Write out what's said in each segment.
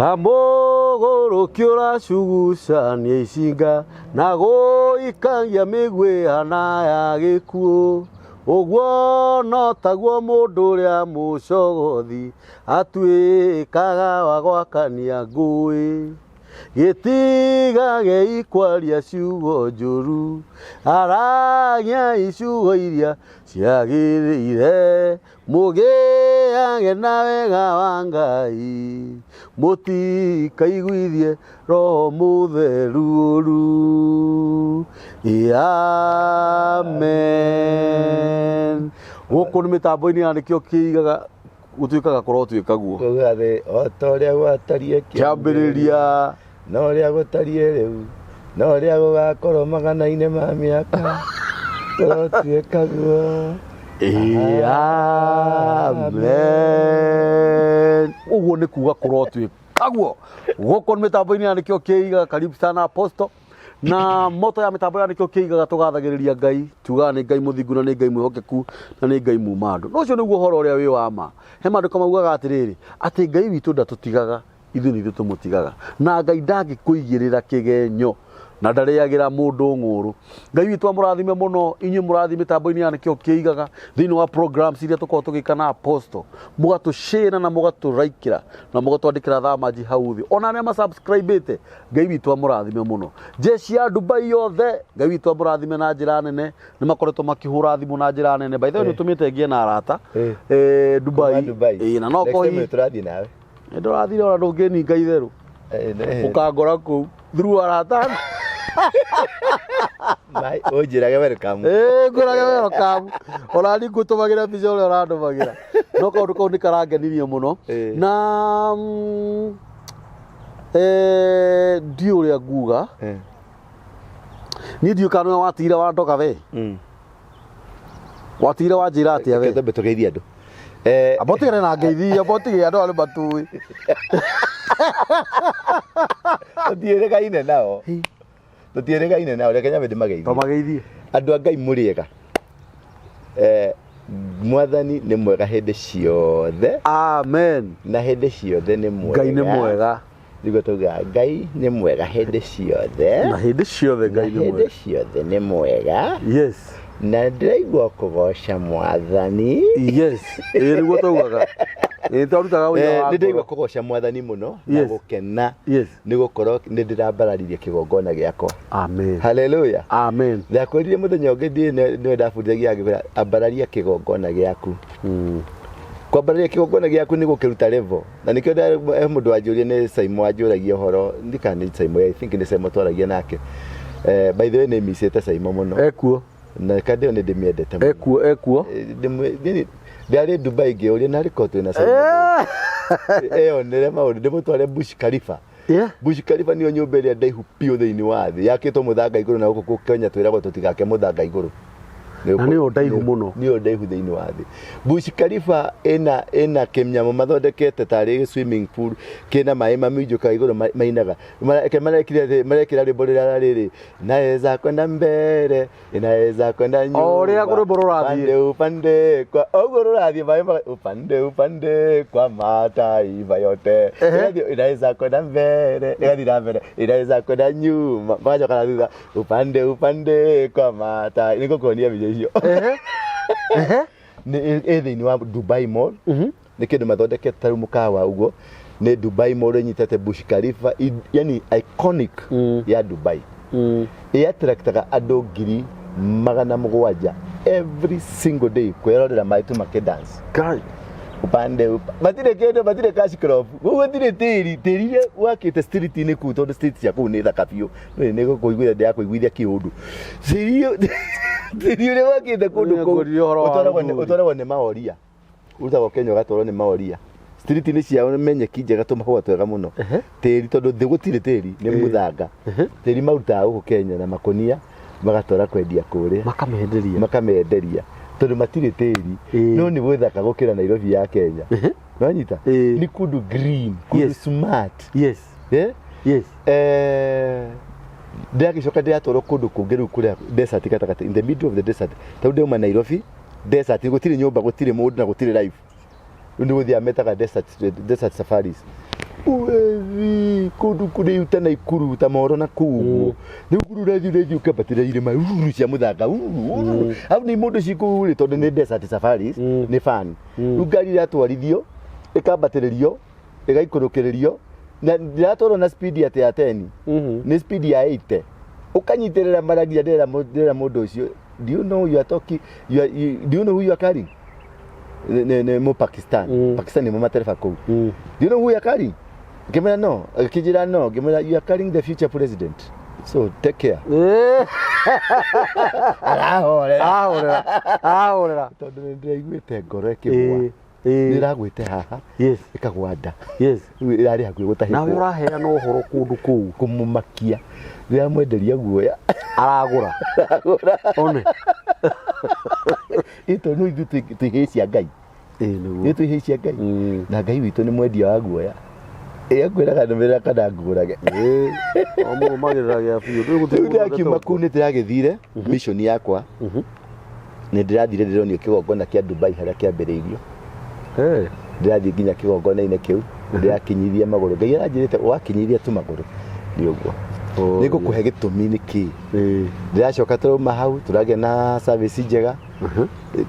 Tamogoro kiora shugushania icinga na goikangia migwe hana ya gikuo ogwo no taguo mundu ria mucogothi atuikaga wa gwakania ngui gĩtigage ikwaria ciugo njũru aragia iciugo iria ciagĩrĩire mũgĩage na wega wa Ngai mũtikaiguithie roho mũtheru ũru. Amen. Gũkũ nĩ mĩtambo-inĩ ya nĩkĩo kĩigaga gũtuĩkaga korwo tuĩkaguo kugathĩ o ta ũrĩa gwatarie kĩambĩrĩria no ũrĩa gũtariĩ rĩu no ũrĩa gũgakorwo magana-inĩ ma mĩaka korwo tuĩkaguo. Amen. Ũguo nĩ kuga korwo tuĩkaguo. Gũkũ nĩ mĩtambo-inĩ ya nĩkĩo kĩigaga karibu sana Apostle. Na moto ya mitambo ya nikio kiigaga tugathagiriria Ngai tugaga ni Ngai muthingu na ni Ngai mwihokeku na ni Ngai mumandu no cio niguo horo uria wi wa ma he mandu kamaugaga atiriri ati Ngai witu ndatutigaga ithu ni tumutigaga na Ngai ndangikuigirira kigenyo na ndariagira mundu nguru. Ngai witu amurathime muno inyu murathi mitambo-ini ya nikio kiigaga thiini wa programs iria tukorwo tugikana Apostle mugatushare na mugaturaikira na mugatwandikira thamaji hau thi ona ne ma subscribe Ngai witu amurathime muno. Jeshi ya Dubai yothe Ngai witu amurathime na njira nene ni makoretwo makihura thimu na njira nene by the way nitumite ngie na arata Dubai na no ko turathi nawe ndurathire ona ndungeni Ngai theru ukangora ku through arata mai ojirage welcome ngurage welcome ona ni ngutumagira bizo ule urandumagira no kaundu kau ni karangenirie muno na ndio uria nguga ni ndio kana watira wandoka we watira wanjira atia we kete betugeithia andu abotigere na ngeithia abotigere andu ale batui tutieregaine nao tutieregaine nao reke nyabe ndimageithie tomageithie andu a Ngai muriega mwathani ni mwega hindi ciothe. Amen. Na hindi ciothe ni mwega. Ngai ni mwega. Ndigo tuga Ngai ni mwega hindi ciothe. Na hindi ciothe Ngai ni mwega. Hindi ciothe ni mwega. Yes. Na ndiraigua kugoca mwathani. Yes. Niguo tugaga. Nĩtwarutaga wĩra wa nĩndaigua kũgoca mwathani mũno na gũkena nĩ gũkorwo nĩ ndĩrambararirie kĩgongona gĩakwa. Amen. Hallelujah. Amen. Ndakwĩrire mũthenya ũngĩ nĩ ndabundithagia ngĩkwĩra ambararia kĩgongona gĩaku. Kwambararia kĩgongona gĩaku nĩ gũkĩruta level na nĩkĩo mũndũ wanjũria nĩ Simon wanjũragia ũhoro ndikana nĩ Simon I think nĩ Simon twaragia nake by the way nĩ micete Simon mũno ekuo na kadeo nĩ ndĩmĩendete ekuo Ndari Dubai ngiuria na rikoto na Simon nere maundu ndimutware Bush Khalifa. Bush Khalifa niyo nyumba iria ndaihu piu thiini wa thi yakitwo muthanga iguru na guku Kenya twiragwo tutigake muthanga iguru na niyo ndaihu muno niyo ndaihu thiini wa thi. Bush Khalifa ena kemnyamo mathondekete tari swimming pool kina mai maminjuka iguru mainaga marekira rwimbo riri naweza kwenda mbele inaweza kwenda nyuma oria rwimbo rurathie upande kwa rurathie mai upande kwa mataifa yote inaweza kwenda mbele inaweza kwenda nyuma majoka na thutha upande kwa mataifa niko kuonia icio nĩ thĩinĩ wa Dubai Mall nĩ kĩndũ mathondekete tarĩ mũkawa ũguo nĩ Dubai Mall ĩnyitĩte Bush Khalifa yani iconic ya Dubai ĩattractaga andũ 700,000 every single day kwĩrorera maitu makidance upande matire cash crop ũguo ndirĩ tĩri wakĩte street-inĩ kuu tondũ street cia kũu nĩ thaka biũ nĩ gũkũiguithia ndĩrakũiguithia kĩũndũ tĩri ũrĩa wakĩte kũndũ kũu ũtwaragwo nĩ maoria ũrutagwo Kenya ũgatwarwo nĩ maoria street-inĩ ciao menyeki njega tũmahũa twega mũno tĩri tondũ thĩ gũtirĩ tĩri nĩ mũthanga tĩri marutaga gũkũ Kenya na makonia magatwara kwendia kũrĩa makamenderia tondũ matirĩ tĩri no nĩ gwĩthaka gũkĩra Nairobi ya Kenya wanyita ni kundu green kundu smart ndĩragicoka ndĩratwarwo kũndũ kũngĩ rĩu kũrĩa desert gatagatĩ in the middle of the desert tondũ ndauma Nairobi desert gũtirĩ nyũmba gũtirĩ mũndũ na gũtirĩ life ndio gũthia metaga desert safaris urathi kundu kuri utana ikuru ta moro na kugu ni kuru urathi ukabatira irima cia muthanga au ni mundu cikuri tondu ni desert safaris ni fan ngari ratwarithio ikabatiririo igaikurukirio na ndiratoro na speed ya 10 ni speed ya 80 ukanyitirira maragia ndera mundu ucio. Do you know you are talking do you know who you are carrying? Mo Pakistan. Pakistan ni mamaterefa ko. Do you know who you are carrying? Gemela no, kijira no, gemela you are carrying the future president. So take care. Ahora. Tondu ndiraiguite ngoro ikibwa. Ndiragwite haha. Yes. Ikagwanda. Yes. Irari hakuhi gutahiko. Na uraheana uhoro kundu kuu kumumakia. Ria mwenderia guoya. Aragura. One. Ito no ithu tuhicia Ngai. Niguo. Tuhicia Ngai. Na Ngai witu ni mwendia wa guoya. Akwiraga ndumira kana ngurage. Omo magiragia biu. Ndikiuma kuu nitiragithire mission yakwa. Ni ndirathire ndironio kigongona kia Dubai haria kiambiriirio. Ndirathi nginya kigongona-inĩ kiu ndirakinyithia maguru. Ngai aranjirite wakinyithia tu maguru ni uguo. Nigukuhe gitumi niki ndiracoka turauma hau turagia na service njega.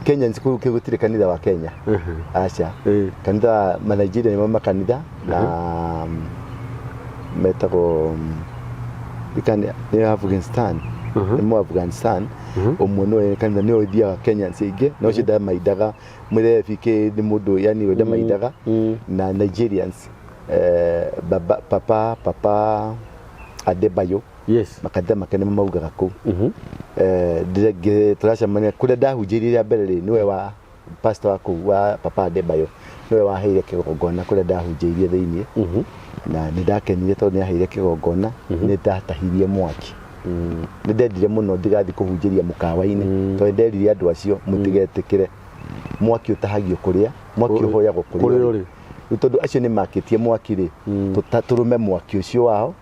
Kenya nsiku kigutire kanitha wa Kenya acha kanitha ma Nigeria ni makanitha na metago ikania ni Afghanistan ni Afghanistan umwe no kanitha ni othia Kenya nsinge no shida maidaga mwire fike ni mundu yani wenda maidaga na Nigerians papa Adebayo. Yes. Makadha makene maugaga ku. Direge turacamania kuria ndahunjiriria mbere ri niwe wa pastor wako wa papa Adebayo niwe waheire kigongona kuria ndahunjirie thiini na nindakenire tondu ni aheire kigongona ni ndatahirie mwaki. Ni ndendire muno ndigathi kuhunjiria mukawa-ini tondu nderire andu acio mutigetikire mwaki utahagio kuria mwaki uhoyagwo kuria tondu acio ni makitie mwaki ri tutaturume mwaki ucio wao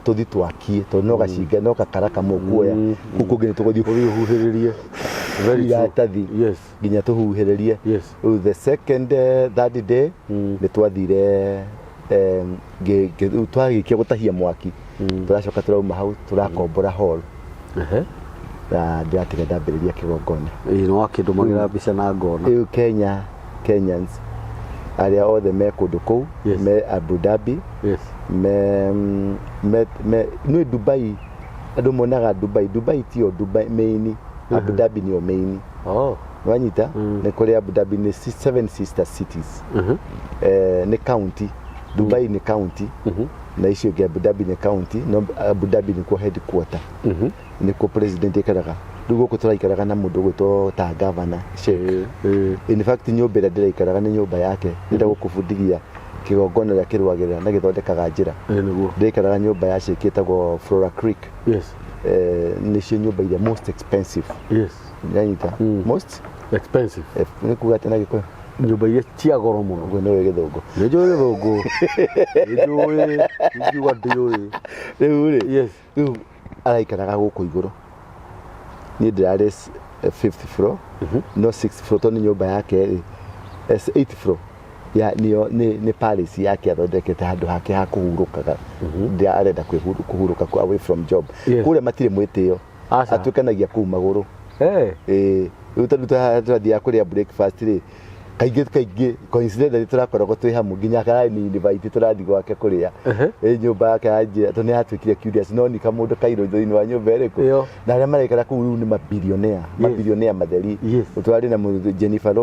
tuthi twakie tondu no gacinga no gakaraka mukuoya kuku ngene tuguthi huhiririe very tathi nginya tuhuhiririe. The second that day ni twathire twagikia gutahia mwaki turacoka turauma hau turakombora hall na ndatiga ndambiriria kigongona no akindumagira mbica na ngona Kenyans aria othe me kundu kuu me Abu Dhabi me no Dubai andu monaga Dubai tio Dubai main Abu Dhabi ni o main wanyita ni kuri Abu Dhabi ni 7 sister cities ni county Dubai ni county na icio ge Abu Dhabi ni county no Abu Dhabi ni ko headquarter ni ko president ikaraga dugo kuturaikaraga na mundu gwito ta governor sheikh in fact nyumba ira ndiraikaraga ni nyumba yake ndira gukubundiria kigongona ria kirwagirira na githondekaga njira ndiraikaraga nyumba ya sheikh itagwo Flora Creek. Ni cio nyumba iria most expensive nyanyita most expensive ni kuga tena giko nyumba iria cia goro muno gwe no githungu ni njoi githungu ni njua ndioi riu ri riu araikaraga guku iguru ni ndirare 5th floor no 6th floor to ni nyumba yake 8th floor ya ni palace yake athondekete handu hake ha kuhurukaga ndia arenda kuhuruka ku away from job kule matire mwitio atwikanagia ku maguru utathia kuria breakfast ri kaingi coincidentally turakoragwo twi hamwe nginya karai ni invite turathi gwake kuria nyumba yake anjira to ni atwikire curious no ni kamundu kairo thini wa nyumba iriku na aria maraikara ku ni mabilionea matheri utwari na Jennifer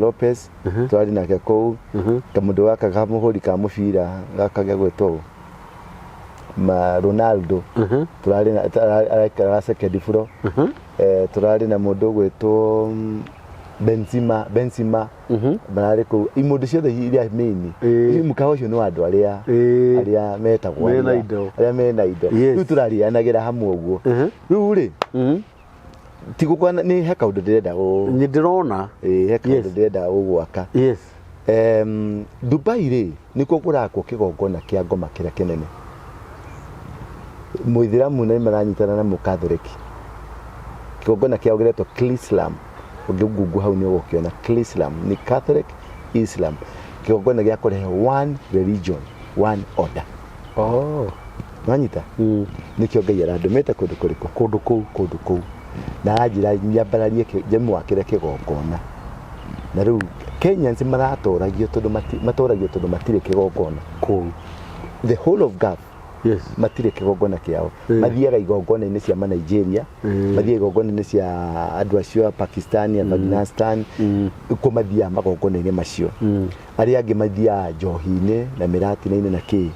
Lopez twari nake ku kamundu waka kamuhuri ka mubira gakage gwetwo Ronaldo turari na araikara second floor turari na mundu gwetwo Benzema barare ko imundu ciothe iria mini mukawa cio no andu aria metagwo aria mena indo riu turarianagira hamwe uguo riu ri tigukwana ni he kaundu ndirenda ni ndirona he kaundu ndirenda gwaka Dubai ri niko kurakwo kigongona kia ngoma kiria kinene muithiramu na maranyitana na mukatholiki kigongona kia ugiretwo Islam Gugu hau ni ukiona Islam ni Catholic Islam kigongona gĩa kũrehe one religion one order. Wanyita nikĩo Ngai arandũmĩte kũndũ kũu na anjĩra nyambaranie njamwakĩre kĩgongona. Na rĩu Kenyans maratũragio tondũ matirĩ kĩgongona kũu. The whole of Gulf matirĩ kĩgongona kĩao. Mathiaga igongona-inĩ cia Nigeria, mathiaga igongona-inĩ cia andũ acio Pakistan, Afghanistan, uko mathiaga magongona-inĩ macio. Arĩa angĩ mathiaga njohi-inĩ na mĩratina-inĩ na kĩ.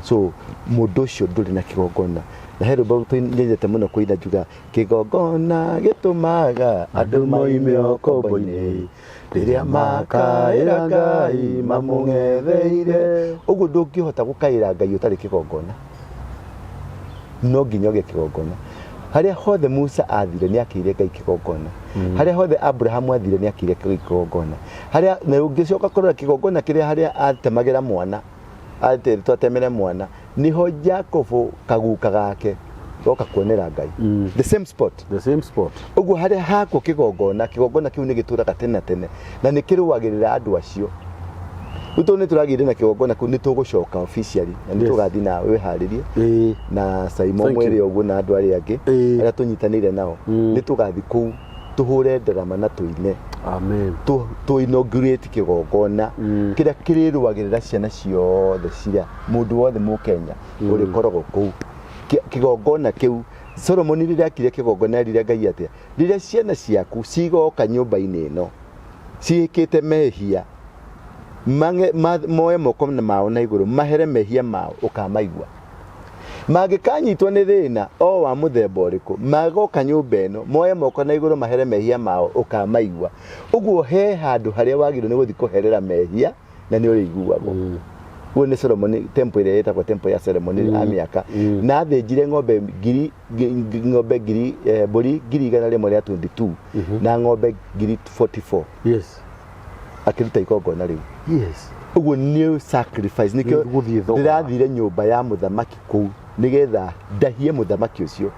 So mũndũ ũcio ndũrĩ na kĩgongona. Na hero bauto nyendete mũno kũina njuga kĩgongona gĩtũmaga andũ moime ũkombo-inĩ rĩrĩa makaĩra Ngai mamũng'etheire. Ũguo ndũngĩhota gũkaĩra Ngai ũtarĩ kĩgongona. No nginya ũgĩe kĩgongona. Harĩa hothe Musa athire nĩ akĩire Ngai kĩgongona. Harĩa hothe Abraham athire nĩ akĩire kĩgongona. Harĩa na ũngĩcoka kũrora kĩgongona kĩrĩa harĩa atemagĩra mwana atĩ twatemere mwana niho Jacob kaguka gake oka kuonera Ngai. The same spot. Ũguo harĩa hako kĩgongona kĩu nĩ gĩtũraga tene na nĩ kĩrũagĩrĩra andũ acio. Rĩu nĩ tũragĩire na kĩgongona kĩu nĩ tũgũcoka officially na nĩ tũgathiĩ na wĩharĩrie na Simon mwĩrĩ ũguo na andũ arĩa angĩ arĩa tũnyitanĩire nao nĩ tũgathiĩ kũu tuhũre ndarama na tũine. Amen. To inaugurate kĩgongona kĩrĩa kĩrĩrũagĩrĩra ciana ciothe ciria mũndũ wothe Mũkenya ũrĩ korogwo kũu. Kĩgongona kĩu Solomon rĩrĩa akire kĩgongona rĩrĩa Ngai atĩa rĩrĩa ciana ciaku cigoka nyũmba-inĩ ĩno ciĩkĩte mehia moe moko mao na igũrũ mahere mehia mao ũkamaigua. Mangĩkanyitwo nĩ thĩna o wa mũthemba ũrĩkũ magoka nyũmba ĩno moe moko na igũrũ mahere mehia mao ũkamaigua. Ũguo he handũ harĩa wagĩrĩirwo nĩ gũthiĩ kũherera mehia na nĩ ũrĩiguagwo. Ũguo nĩ Solomon temple ĩrĩa ĩtagwo temple ya Solomon amĩaka na athĩnjire ng'ombe mbũri 122 na ng'ombe 44. Akĩruta igongona rĩu. Ũguo nĩ sacrifice nĩkĩo ndĩrathire nyũmba ya mũthamaki kũu nĩgetha ndahie mũthamaki ũcio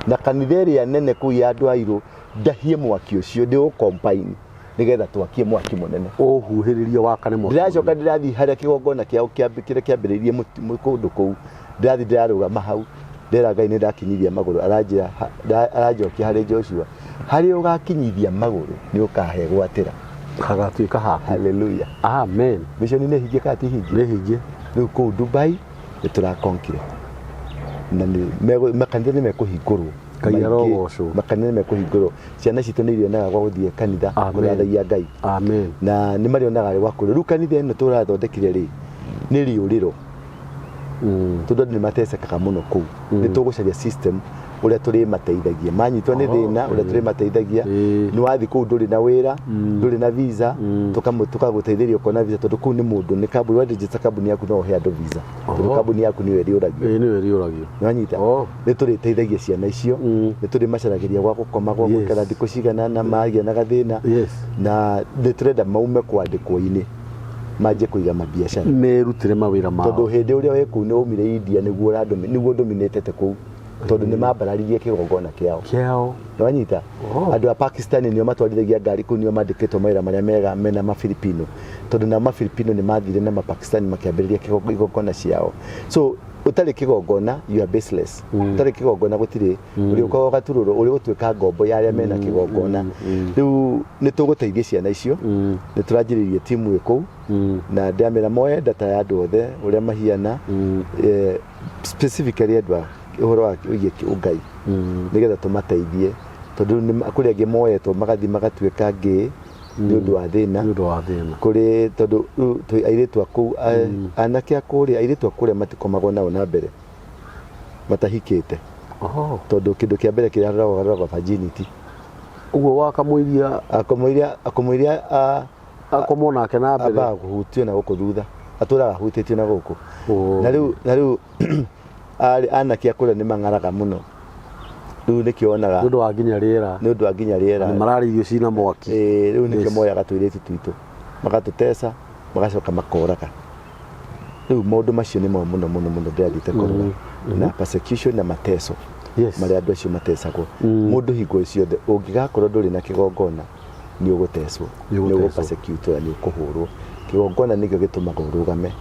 na kanitha ĩrĩa nene kũu ya andũ airũ ndahie mwaki ũcio ndĩ combine nĩgetha twakie mwaki mũnene ũhuhĩrĩrie wakane mwaki. Ndĩracoka ndĩrathiĩ harĩa kĩgongona kĩao kĩambĩrĩirie kũndũ kũu ndĩrathiĩ ndĩrarũgama hau ndĩra Ngai nĩ ndakinyithia magũrũ aranjokia harĩ Joshua harĩa ũgakinyithia magũrũ nĩ ũkahe gwatĩra hagatuĩka haku. Hallelujah. Amen. Mission nĩ hingie kati hingie. Nĩ hingie. Rĩu kũu Dubai nĩ tũrakonkire na makanitha nĩ mekũhingũrwo. Makanitha nĩ mekũhingũrwo. Ciana citũ nĩ irionaga gwa gũthiĩ kanitha kũrathagia Ngai. Amen. Na nĩ marionaga gwa kũrĩa. Rĩu kanitha ĩno tũrathondekire rĩ nĩ rĩũrĩro. Tondũ nĩ matecekaga mũno kũu. Nĩ tũgũcaria system ũrĩa tũrĩ mateithagia manyitwo nĩ thĩna ũrĩa tũrĩ mateithagia nĩ wathi kũu ndũrĩ na wĩra ndũrĩ na visa tũkagũteithĩria ũkona visa tondũ kũu nĩ mũndũ nĩ kambuni wa register kambuni yaku no ũhe andũ visa tondũ kambuni yaku nĩyo ĩrĩũragio wanyita nĩ tũrĩteithagia ciana icio nĩ tũrĩ macaragĩria gwa gũkoma gwa gũikara thikũ cigana na magĩa na gathĩna na nĩ tũrenda maume kwandĩkwo-inĩ manjie kũiga mabiacara merutĩre mawĩra mao tondũ hĩndĩ ũrĩa wĩ kũu nĩ ũmire India nĩguo dominatete kũu tondũ nĩ mambararirie kĩgongona kĩao wanyita andũ a Pakistan nĩo matwarithagia ngari kũu nĩo mandĩkĩtwo mawĩra marĩa mega mena Mafilipino tondũ na Mafilipino nĩ mathire na Pakistan makĩambĩrĩria kĩgongona ciao. So utarĩ kĩgongona you are baseless. Utarĩ kĩgongona gũtirĩ ũrĩ ũkorwo gaturũrũ ũrĩ gũtuĩka ngombo ya arĩa mena kĩgongona. Rĩu nĩ tũgũteithia ciana icio nĩ tũranjĩrĩirie timu ĩkũu na ndamĩra moe data ya andũ othe ũrĩa mahiana specifically andũ ũhoro wa ũngai nĩgetha tũmateithie tondũ kũrĩ angĩ moetwo magathiĩ magatuĩka ngĩ nĩ ũndũ wa thĩna kũrĩ tondũ airĩtu a kũu anake a kũrĩa airĩtu a kũrĩa matikomagwo nao na mbere matahikĩte tondũ kĩndũ kĩa mbere kĩrĩa ararogwo virginity. Ũguo wakamũiria akamũiria akomwo nake na mbere aba kũhutio na gũkũ thutha atũraga hutĩtio na gũkũ na rĩu anake a kũrĩa nĩ mang'araga mũno rĩu nĩkĩo onaga nĩ ũndũ wa nginya rĩera nĩ mararĩ irio cina mwaki rĩu nĩkĩo moyaga tũirĩtu twitũ magatũteca magacoka makoraga. Rĩu maũndũ macio nĩ mo mũno ndĩrathiĩte kũrora na persecution na mateso marĩa andũ acio matecagwo mũndũ hingo ciothe ũngĩgakorwo ndũrĩ na kĩgongona nĩ ũgũtecwo nĩ ũgũpersecutwo na nĩ ũkũhũrwo kigongona nikio gitumaga urugame.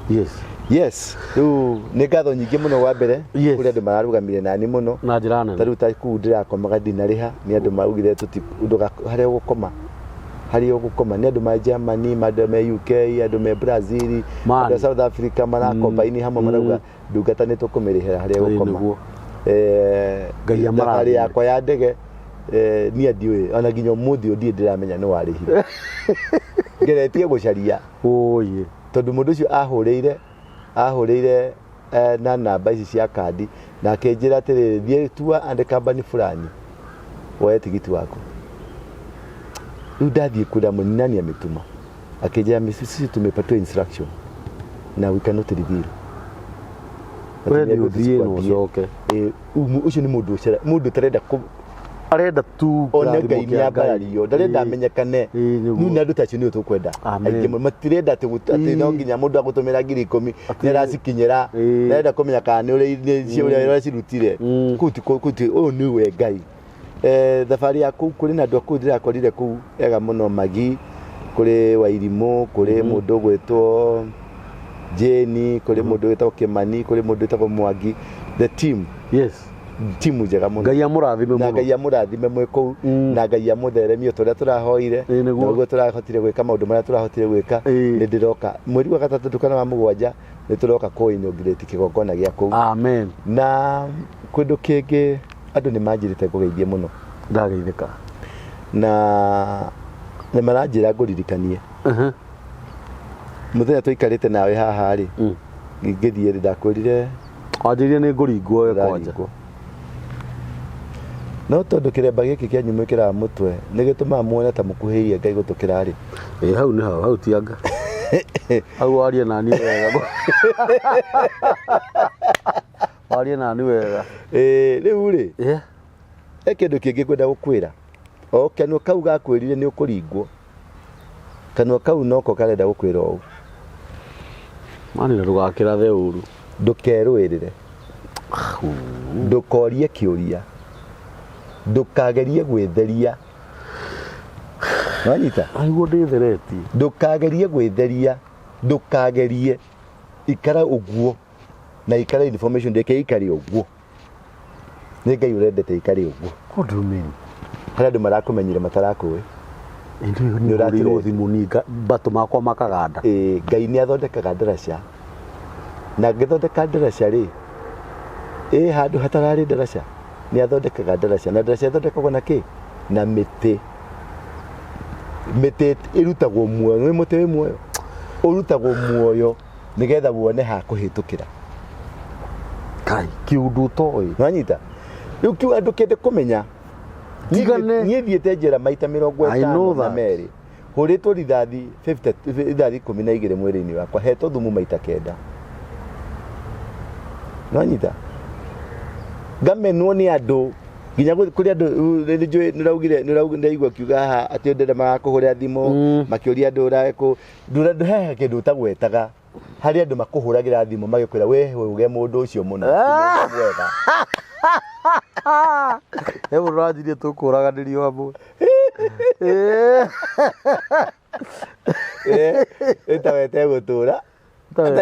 Yes. Riu ni ngatho nyingi muno wa mbere kuri andu mararugamire nani muno na njira nene. Tariu ta ku ndirakomaga ndinariha ni andu marugire tuti unduga haria gukoma ni andu ma Germany, andu me UK, andu me Brazil, andu South Africa marakomba ini hamwe marauga ndungata ni tukumirihira haria gukoma. Ngai amara yakwa ya ndege ni andiwe ona nginya muthi ndie ndiramenya no warihire. Ngeretie gucaria tondu mundu ucio ahurire na namba ici cia kandi na akenjira atiriri thie tua ande kambani fulani woe tigiti wako. Riu ndathie kuria muninani amituma akenjira sisi tumepatiwa instruction na we cannot reveal. Wewe uthie no ucoke. Ucio ni mundu tarenda arenda tu ona Ngai ni ambarario ndarenda amenyekane ni na ndu tacio ni tukwenda aingi matirenda ati no nginya mundu agutumira 10,000 nirasikinyira ndarenda kumenya kana ni uri cio uri cirutire kuti ni we Ngai. Thabari yaku kuri na ndu aku ndirakorire ku ega muno Magi kuri Wairimu kuri mundu gwetwo Jeni kuri mundu gwetwo Kimani kuri mundu gwetwo Mwangi the team timu njega muno Ngai amurathime muno na Ngai amurathime mwe ku na Ngai amutheremie turia turahoire niguo turahotire gwika maundu maria turahotire gwika ni ndiroka mweri wa gatatu tukana wa mugwanja ni turoka ku inaugurate kigongona gia ku amen na kwindu kingi andu ni manjirite kugeithie muno ndageithika na ni maranjira nguririkanie muthenya tuikarite nawe haha ri ngithie ndakwirire anjirie ni nguringwo we kwanja no tondu kiremba giki kia nyumikira mutwe ni gituma muone ta mukuhirie Ngai gutukira ri hau ni hau tianga hau aria nani wega aria nani wega riu ri kindu kingi kwenda gukwira kanwa kau gakwirire ni ukuringwo kanwa kau noko karenda gukwira u mani na ndugakira the uru ndukerwirire ndukorie kiuria ndukagerie gwitheria wanyita aiguo ndithereti ndukagerie gwitheria ndukagerie ikara uguo na ikara information ndeke ikari uguo ni Ngai urendete ikari uguo kodumini hari andu marakumenyire matarakui ni uratiro thimuninga batu makwa makaganda Ngai ni athondekaga ndaraca na ngithondeka ndaraca ri handu hatarari ndaraca ni athondekaga ndaraca na ndaraca ithondekagwo na ki na miti irutagwo muoyo ni muti wi muoyo urutagwo muoyo nigetha wone ha kuhitukira kai kiundu toi wanyita riu kiu andu kende kumenya nie thiete njira maita 52 huritwo rithathi 12 mwiri-ini wakwa hetwo thumu maita 9 wanyita ngamenwo ni andu nginya kuri andu niraugire ndaigua kiuga haha ati ndenda magakuhurira thimu makiuria andu uraku ndurahe kindu utagwetaga hari andu makuhuragira thimu magikwira we uge mundu ucio muno wega hebu rajirie tukuraganirio hamwe etawete gutura ningĩ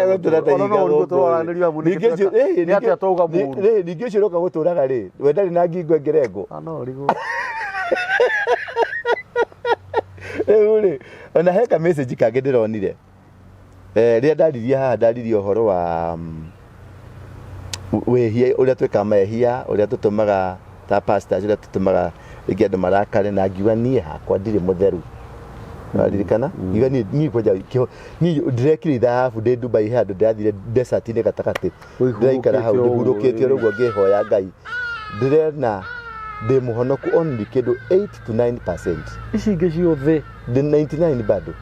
ũcio ũroka gũtũraga rĩ we ndarĩ na ngingo ngerengo rĩu rĩ ona heka message kangĩ ndĩronire rĩrĩa ndaririe haha ndaririe ũhoro wa wĩhia ũrĩa twĩkaga mehia ũrĩa tũtũmaga ta pastors ũrĩa tũtũmaga rĩngĩ andũ marakare na ngiuga niĩ hakwa ndirĩ mũtheru naririkana iga ni koja ni directly thahabu ndi Dubai handu ndathire desert-ini gatagati ndaikara hau ndihurukite rugo ngihoya Ngai ndirena ndi muhonoku only kindu 8 to 9%. Ici ingi ciothe ndi 99 bado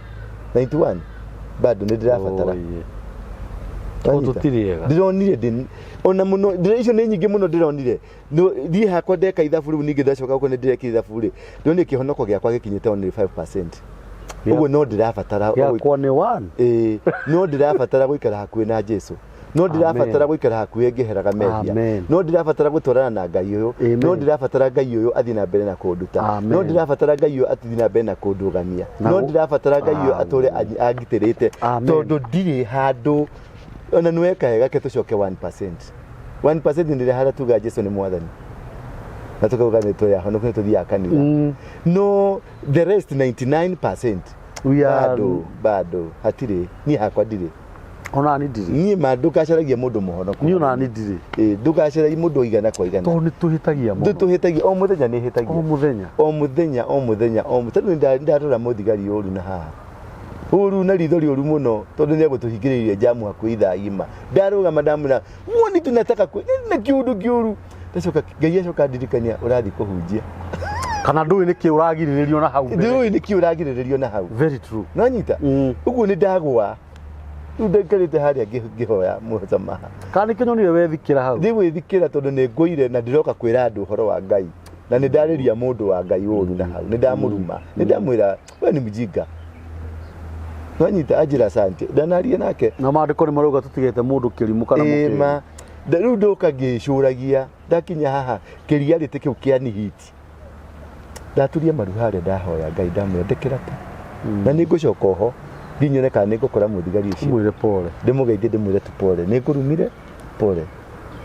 91 bado ndirabatara tutiriega ndironire ndi ona muno ndirecio ni nyingi muno ndironire ndi hakwa ndeka ithabu riu ningi ndacoka guko ni ndireka ithabu ri ndoni kihonoko giakwa gikinyite only 5%. Ugo no ndirabatara yakwa ni 1 no ndirabatara guikara hakuhi na Jesu no ndirabatara guikara hakuhe ngeheraga mehia no ndirabatara gutwarana na Ngai uyu no ndirabatara Ngai uyu athi na mbere na kunduta no ndirabatara Ngai uyu athi na mbere na kundugania no ndirabatara Ngai uyu atore agitirite tondu ndiri handu ona nweka hega ke tucoke 1% ndire hara tuga Jesu ni mwathani na tukauga neto ya hono kwetu thia kanitha no the rest 99% we are bado hatire ni hakwa ndire ona ni ndire ni madukacaragia mundu muhono ni ona ni ndire ndukacaragia mundu igana kwa igana to ni tuhitagia mundu tuhitagia o muthenya ni hitagia o muthenya tatu ndarora muthigari uru na haha uru na ridhori uru muno tondu ni gutuhingiriria jamu haku ithaima ndaruga madamu na muoni tunataka na kiuru tacoka Ngai acoka ndirikania urathi kuhunjia kana ndui niki uragiriririo na hau ndui niki uragiriririo na hau very true no nyita uguo ni ndagwa ndekarite haria ngihoya muthamaha kana kinyonire wethikira hau ndi withikira tondu ni ngoire na ndiroka kwira andu horo wa Ngai na ni ndariria mundu wa Ngai uru na hau ni ndamuruma ni ndamwira we ni mjinga no nyita ajira asante ndanaria nake na maandiko ni maruga tutigete mundu kirimu kana mukiri riu ndoka ngicuragia ndakinya haha kiria rite kiu kiani hiti ndaturia maru haria ndahoya Ngai ndamwendekera ta na ningucoka ho ndinyone kana ningukora muthigari ucio mwire pole ndimugeithie ndimwire tu pole ningurumire pole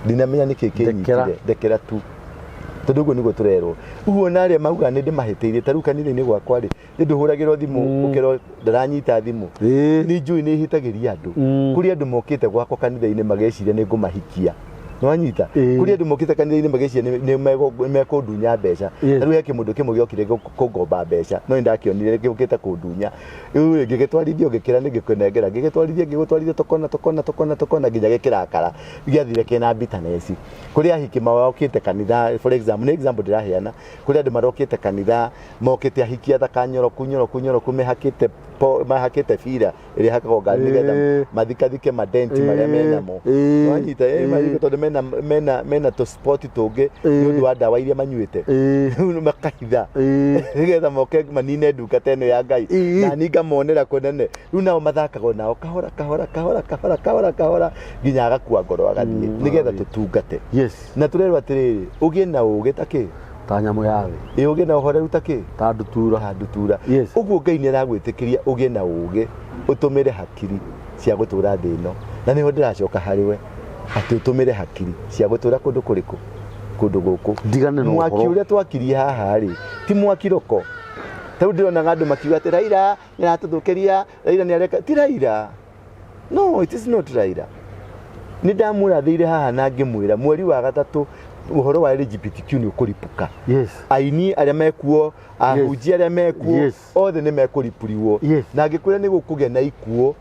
ndinamenya niki kinyitire ndekera tu tondu guo niguo turerwo uguo naria mauga ni ndimahitiirie taru kanitha-ini gwakwa ri nduhuragirwo thimu ukero ndaranyita thimu ni njui ni hitagiria andu kuri andu mokite gwakwa kanitha-ini mageciria ni ngumahikia nwanyita kuri andu mokite kanitha-ini mageciria ni mekundunya mbeca taru he kimundu kimwe giokire kungomba mbeca no ndakionire giukite kundunya riu ngigitwarithio ngikira ni ngikunengera ngigitwarithia tokona nginya gikirakara giathire kina bitterness kuri ahiki mawokite kanitha for example ndiraheana kuri andu marokite kanitha mokite ahikia thaka nyoroku mehakite fira iri hakagwo ngari nigetha mathikathike madenti maria menamo nwanyita mariko tondu mena to spot tungi ni undu wa ndawa iria manyuite makahitha nigetha moke manine nduka teno ya Ngai na ninga monera kunene riu nao mathakagwo nao kahora nginya agakua ngoro agathie nigetha tutungate na turerwa atiriri ugie na ugi taki ta nyamu ya thi ugie na uhoreru taki ta ndutura uguo Ngai ni aragwitikiria ugie na ugi utumire hakiri cia gutura thi ino na niho ndiracoka hariwe ati utumire hakiri cia gutura kundu kuriku kundu guku ndigane no mwaki uria twakirie haha ri ti mwaki roko tau ndirona andu makiuga ati Raila ni aratuthukiria Raila ni areka ti Raila no it is not Raila ni ndamurathire haha na ngimwira mweri wa gatatu uhoro wa LGBTQ ni ukuripuka aini aria mekuo ahunjia aria mekuo othe ni mekuripuriwo na ngikwira ni gukuge na ikuo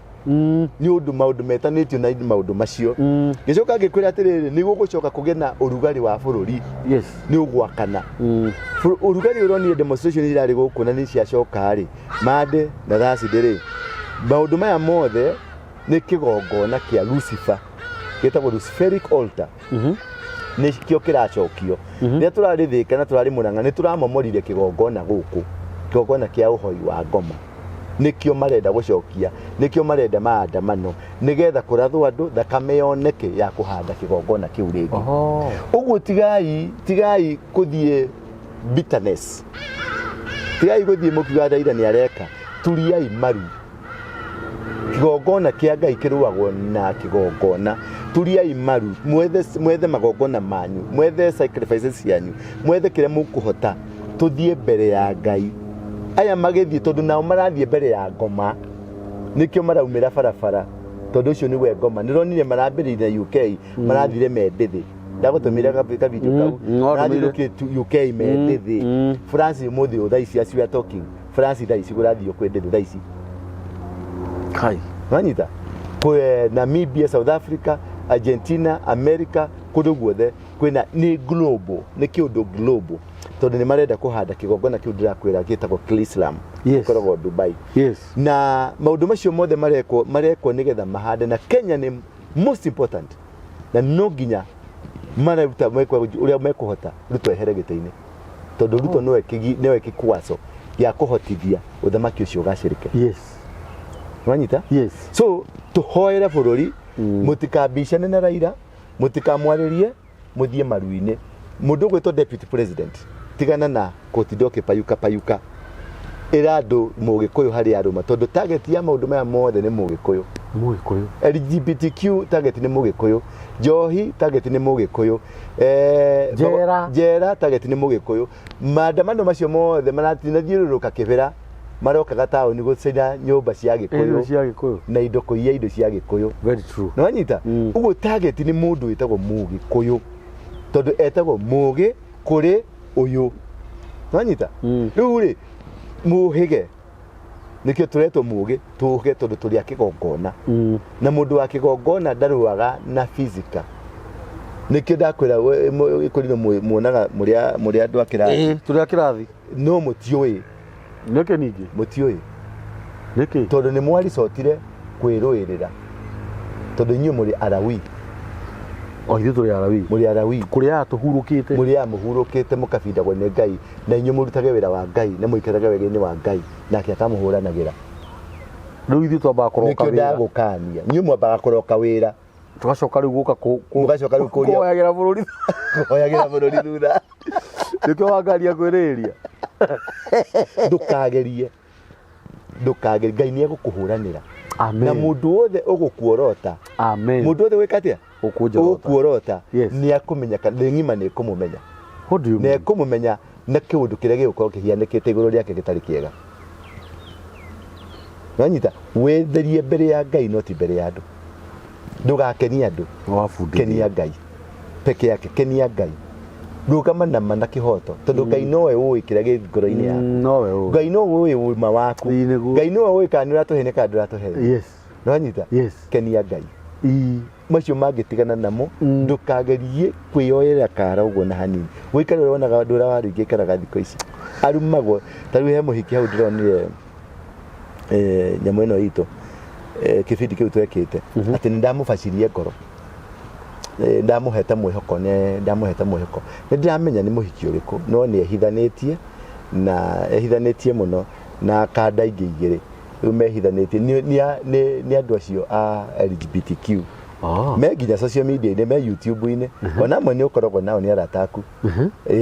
ni undu maundu metanitio na maundu macio gicoka ngikwira atiriri ni gugucoka kuge na urugari wa bururi ni ugwakana urugari uroni demonstration irari guku na ni ciacoka ri mande na thacindiri maundu maya mothe ni kigongona kia Lucifer gitagwo Luciferic altar ni kio kiracokio ni turarithika na turari muranga ni turamomorire kigongona guku kigongona kia uhoi wa ngoma nikio marenda gucokia nikio marenda maandamano nigetha kurathwo andu thakame yoneke ya kuhanda kigongona kiu ringi uguo tigai kuthie bitterness tigai kuthie mukiuga Raila ni areka turiai maru kigongona kia Ngai kiruagwo na kigongona turiai maru mwethe magongona manyu mwethe sacrifices yanyu mwethe kire mukuhota tuthie mbere ya Ngai aya magithie tondu nao marathie mbere ya ngoma nikio maraumira barabara tondu ucio niwe ngoma nironire marambirire UK marathire mendithi ndagutumira ka video kau marathire UK mendithi France muthi uthaici as we are talking France thaici gurathio kwendithi thaici kai wanyita kwe Namibia South Africa Argentina America kundu guothe kwina ni global ni kiundu global tondu ni marenda kuhanda kigongona kiu ndirakwira gitagwo Islam koragwo Dubai na maundu macio mothe mareko nigetha mahande na Kenya ni most important na no nginya mararuta mekwa uria mekuhota ruto ehere gite-ini tondu ruto noe kikwaso ya kuhotithia uthamaki ucio gacirike wanyita so tuhoere bururi mutikambicane na Raila mutikamwaririe muthie maruine mundu gwitwo deputy president tigana na kotidoke payuka ira andu mugikuyu hari aruma tondu target ya maundu maya mothe ni mugikuyu LGBTQ target ni mugikuyu Johi target ni mugikuyu Jera target ni mugikuyu maandamano macio mothe maratina thiururuka kibira maroka gatao ni gucina nyumba cia gikuyu na indo kuiya indo cia gikuyu very true no anyita ugo target ni mundu witagwo mugikuyu tondu etagwo mugi kuri uyu no anyita riu ri muhige nikio turetwo mugi tuge tondu turi akigongona na mundu wa kigongona ndaruaga na physical nikio ndakwira ikurino muonaga muria andu akirathi turi akirathi no mutioi neke ningi mutioi neke tondu ni mwari cotire kwiruirira tondu inyu muri arawi ithu turi arawi muri arawi kuria tuhurukite muri amuhurukite mukabindagwo ni Ngai na inyu murutage wira wa Ngai na muikarage wega-ini wa Ngai nake akamuhuranagira riu ithu twamba kuroka wira nikio ndagukania inyu mwambaga kuroka wira tugacoka riu guka mugacoka riu kuria kuoyagira bururi thutha nikio wangaria kwiriria ndukagerie Ngai ni egukuhuranira amen na mundu wothe ugukuorota amen mundu wothe wikate ugukuorota yes. ni akumenyaka ngima ni kumumenya what do you mean ne kumumenya na kiundu kiria gigukorwo kihianikite iguru riake gitari kiega nanyita wetherie mbere ya Ngai no ti mbere ya andu ndugakenia andu kenia Ngai peke yake kenia Ngai ndugama na mana kihoto tondu Ngai nowe uwi kiria gi ngoro-ini yaku nowe uwi Ngai nowe uwi uma waku Ngai nowe uwi kana uratuhene kana nduratuhene yes nanyita yes kenia Ngai macio mangitigana namo ndukagerie kwioyera kara uguo na hanini wikare wonaga ndura waringi karaga thiko ici arumagwo tariu he muhiki hau ndironire nyamu ino itu kibindi kiu twekite ati ndamubacirie ngoro ndamuheta mwihoko ni ndiramenya ni muhiki uriku no ni ehithanitie na ehithanitie muno na kanda ingi igiri umehithanitie ni andu acio a LGBTQ me nginya social media me YouTube-ini ona amwe ni ukoragwo nao ni arataku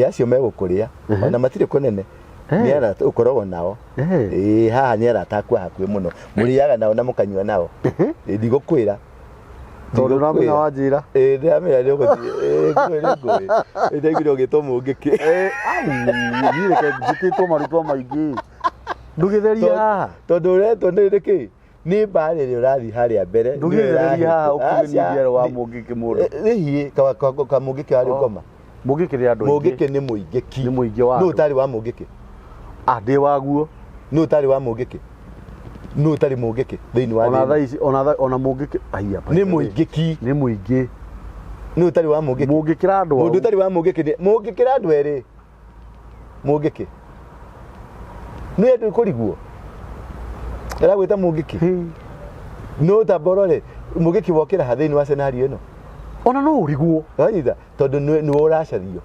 acio megukuria ona matire kunene ni arata ukoragwo nao haha ni arataku hakwi muno muriaga nao na mukanyua nao ndigukwira tondu ramenya wanjira ndiramenya ni uguthii ndigire ugitwo mungiki ni reke njikitwo marutwa maingi ndugitheria haha tondu uretwo ni riki ni mbare ri urathi haria mbere ndugitheria haha ukigenia wa mungiki mundu rihi ka mungiki ari ngoma mungiki ri andu mungiki ni muingiki ni muingi wa no utari wa mungiki ndi waguo no utari wa mungiki no utari mungiki thiini wa ona thaici ona mungiki aiya ni muingiki ni muingi no utari wa mungiki mungiki ra andu mundu utari wa mungiki ni mungiki ra andu eri mungiki ni andu kuriguo era gwita mungiki no taborore mungiki wokira hathini wa scenario ino ona no uriguo anyita tondu ni uracario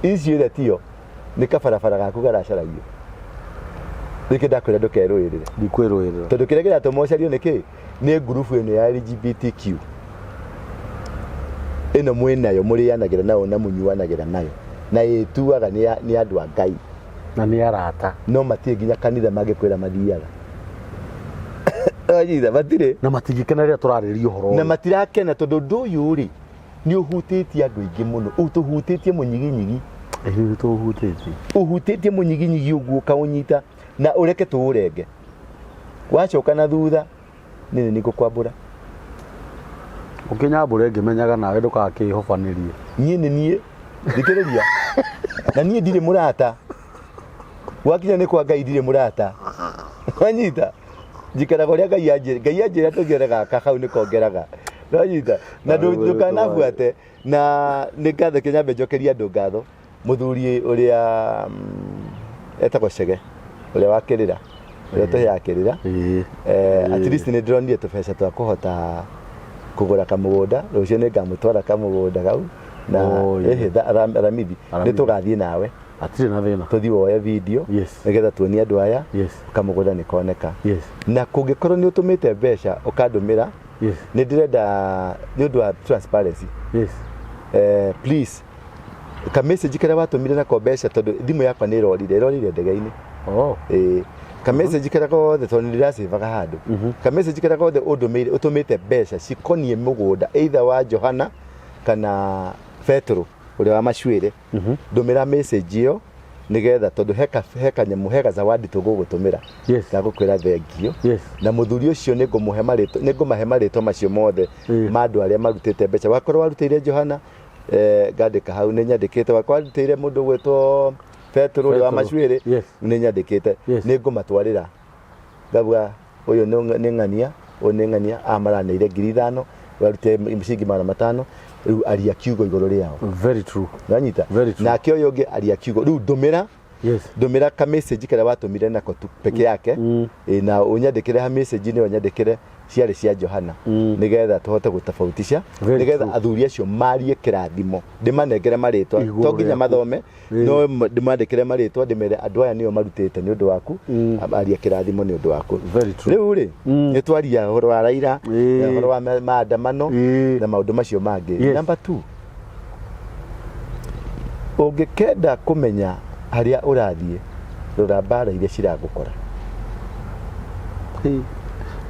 icio ire tio ni kabarabara gaku garacaragia reke ndakwira ndukeruirire ndikwiruirira tondu kiria giratuma ucario niki ni ngurubu ino ya LGBTQ ino mwinayo murianagira nayo na munyuanagira nayo na ituaga ni andu a Ngai na ni arata no matie nginya kanitha magikwira mathiaga anyita matire na matigikena ria turariria uhoro na matirakena tondu ndu uyu ri ni uhutitie andu aingi muno utuhutitie munyiginyigi ni uhutitie munyiginyigi uguo kaunyita na ureke tuurenge wacoka na thutha nini nigukwambura ukinyambure ngimenyaga nawe ndukakihofanirie nie nie thikiriria na nie ndire murata wakinya ni kwa Ngai ndire murata wanyita njikaraga uria Ngai anjira tugeraga kakau ni kongeraga wanyita na ndukanabuate na ningathe kinyambe njokeria andu ngatho muthuri uria etagwo Chege uria wakirira uria tuyakirira at least ni ndronire tubesa twa kuhota kugura kamugunda rucio ni ngamutwara kamugunda kau na Ramidi ni tugathie nawe atire na thina tuthi woye video nigetha tuonie andu aya kamugunda ni koneka na kungikorwo ni utumite mbeca ukandumira Yes. Nĩ ndĩrenda nĩ ũndũ wa transparency. Yes. Please ka message karĩa watũmire na mbeca tondũ thimũ yakwa nĩ ĩrorire ndege-inĩ. Oh. Ka message karĩa gothe tondũ nĩndĩracĩvaga handũ. Ka message karĩa gothe ũtũmĩte mbeca cikoniĩ mũgũnda either wa Johana kana Petro ũrĩa wa Macuĩrĩ. Ndũmĩra message ĩyo nigetha tondu heka nyamũ heka zawadi tũgũgũtũmĩra. Yes. Ndagũkwĩra thengio. Yes. Na mũthuri ũcio nĩngũmahe marĩtwa macio mothe ma andũ arĩa marutĩte mbeca. Wakorwo warutĩire Johana ngandĩka hau nĩ nyandĩkĩte. Wakorwo warutĩire mũndũ gwĩtwo Petro ũrĩa wa Macuĩrĩ nĩ nyandĩkĩte. Nĩngũmatwarĩra ngauga ũyũ nĩ ng'ania ũyũ nĩ ng'ania amaranĩire 5,000 warutĩte mĩcingi 500 rĩu aria kiugo igũrũ rĩao. Very true. Nanyita. Nake ũyũ ũngĩ aria kiugo rĩu ndũmĩra. Yes. Ndũmĩra ka message karĩa watũmire nako tu peke yake. Na ũnyandĩkĩre ha message nĩ ũnyandĩkĩre ciarĩ cia Johana nigetha tũhote gũtofautisha nigetha athuri acio marie kĩrathimo ndĩmanengere marĩtwa to nginya mathome no ndĩmandĩkĩre marĩtwa ndĩmere andũ aya nĩo marutĩte nĩ ũndũ waku aria kĩrathimo nĩ ũndũ waku. Rĩu rĩ nĩ twaria ũhoro wa Raila ũhoro wa maandamano na maũndũ macio mangĩ. Number 2, ũngĩkenda kũmenya harĩa ũrathiĩ rora mbara iria ciragũkora.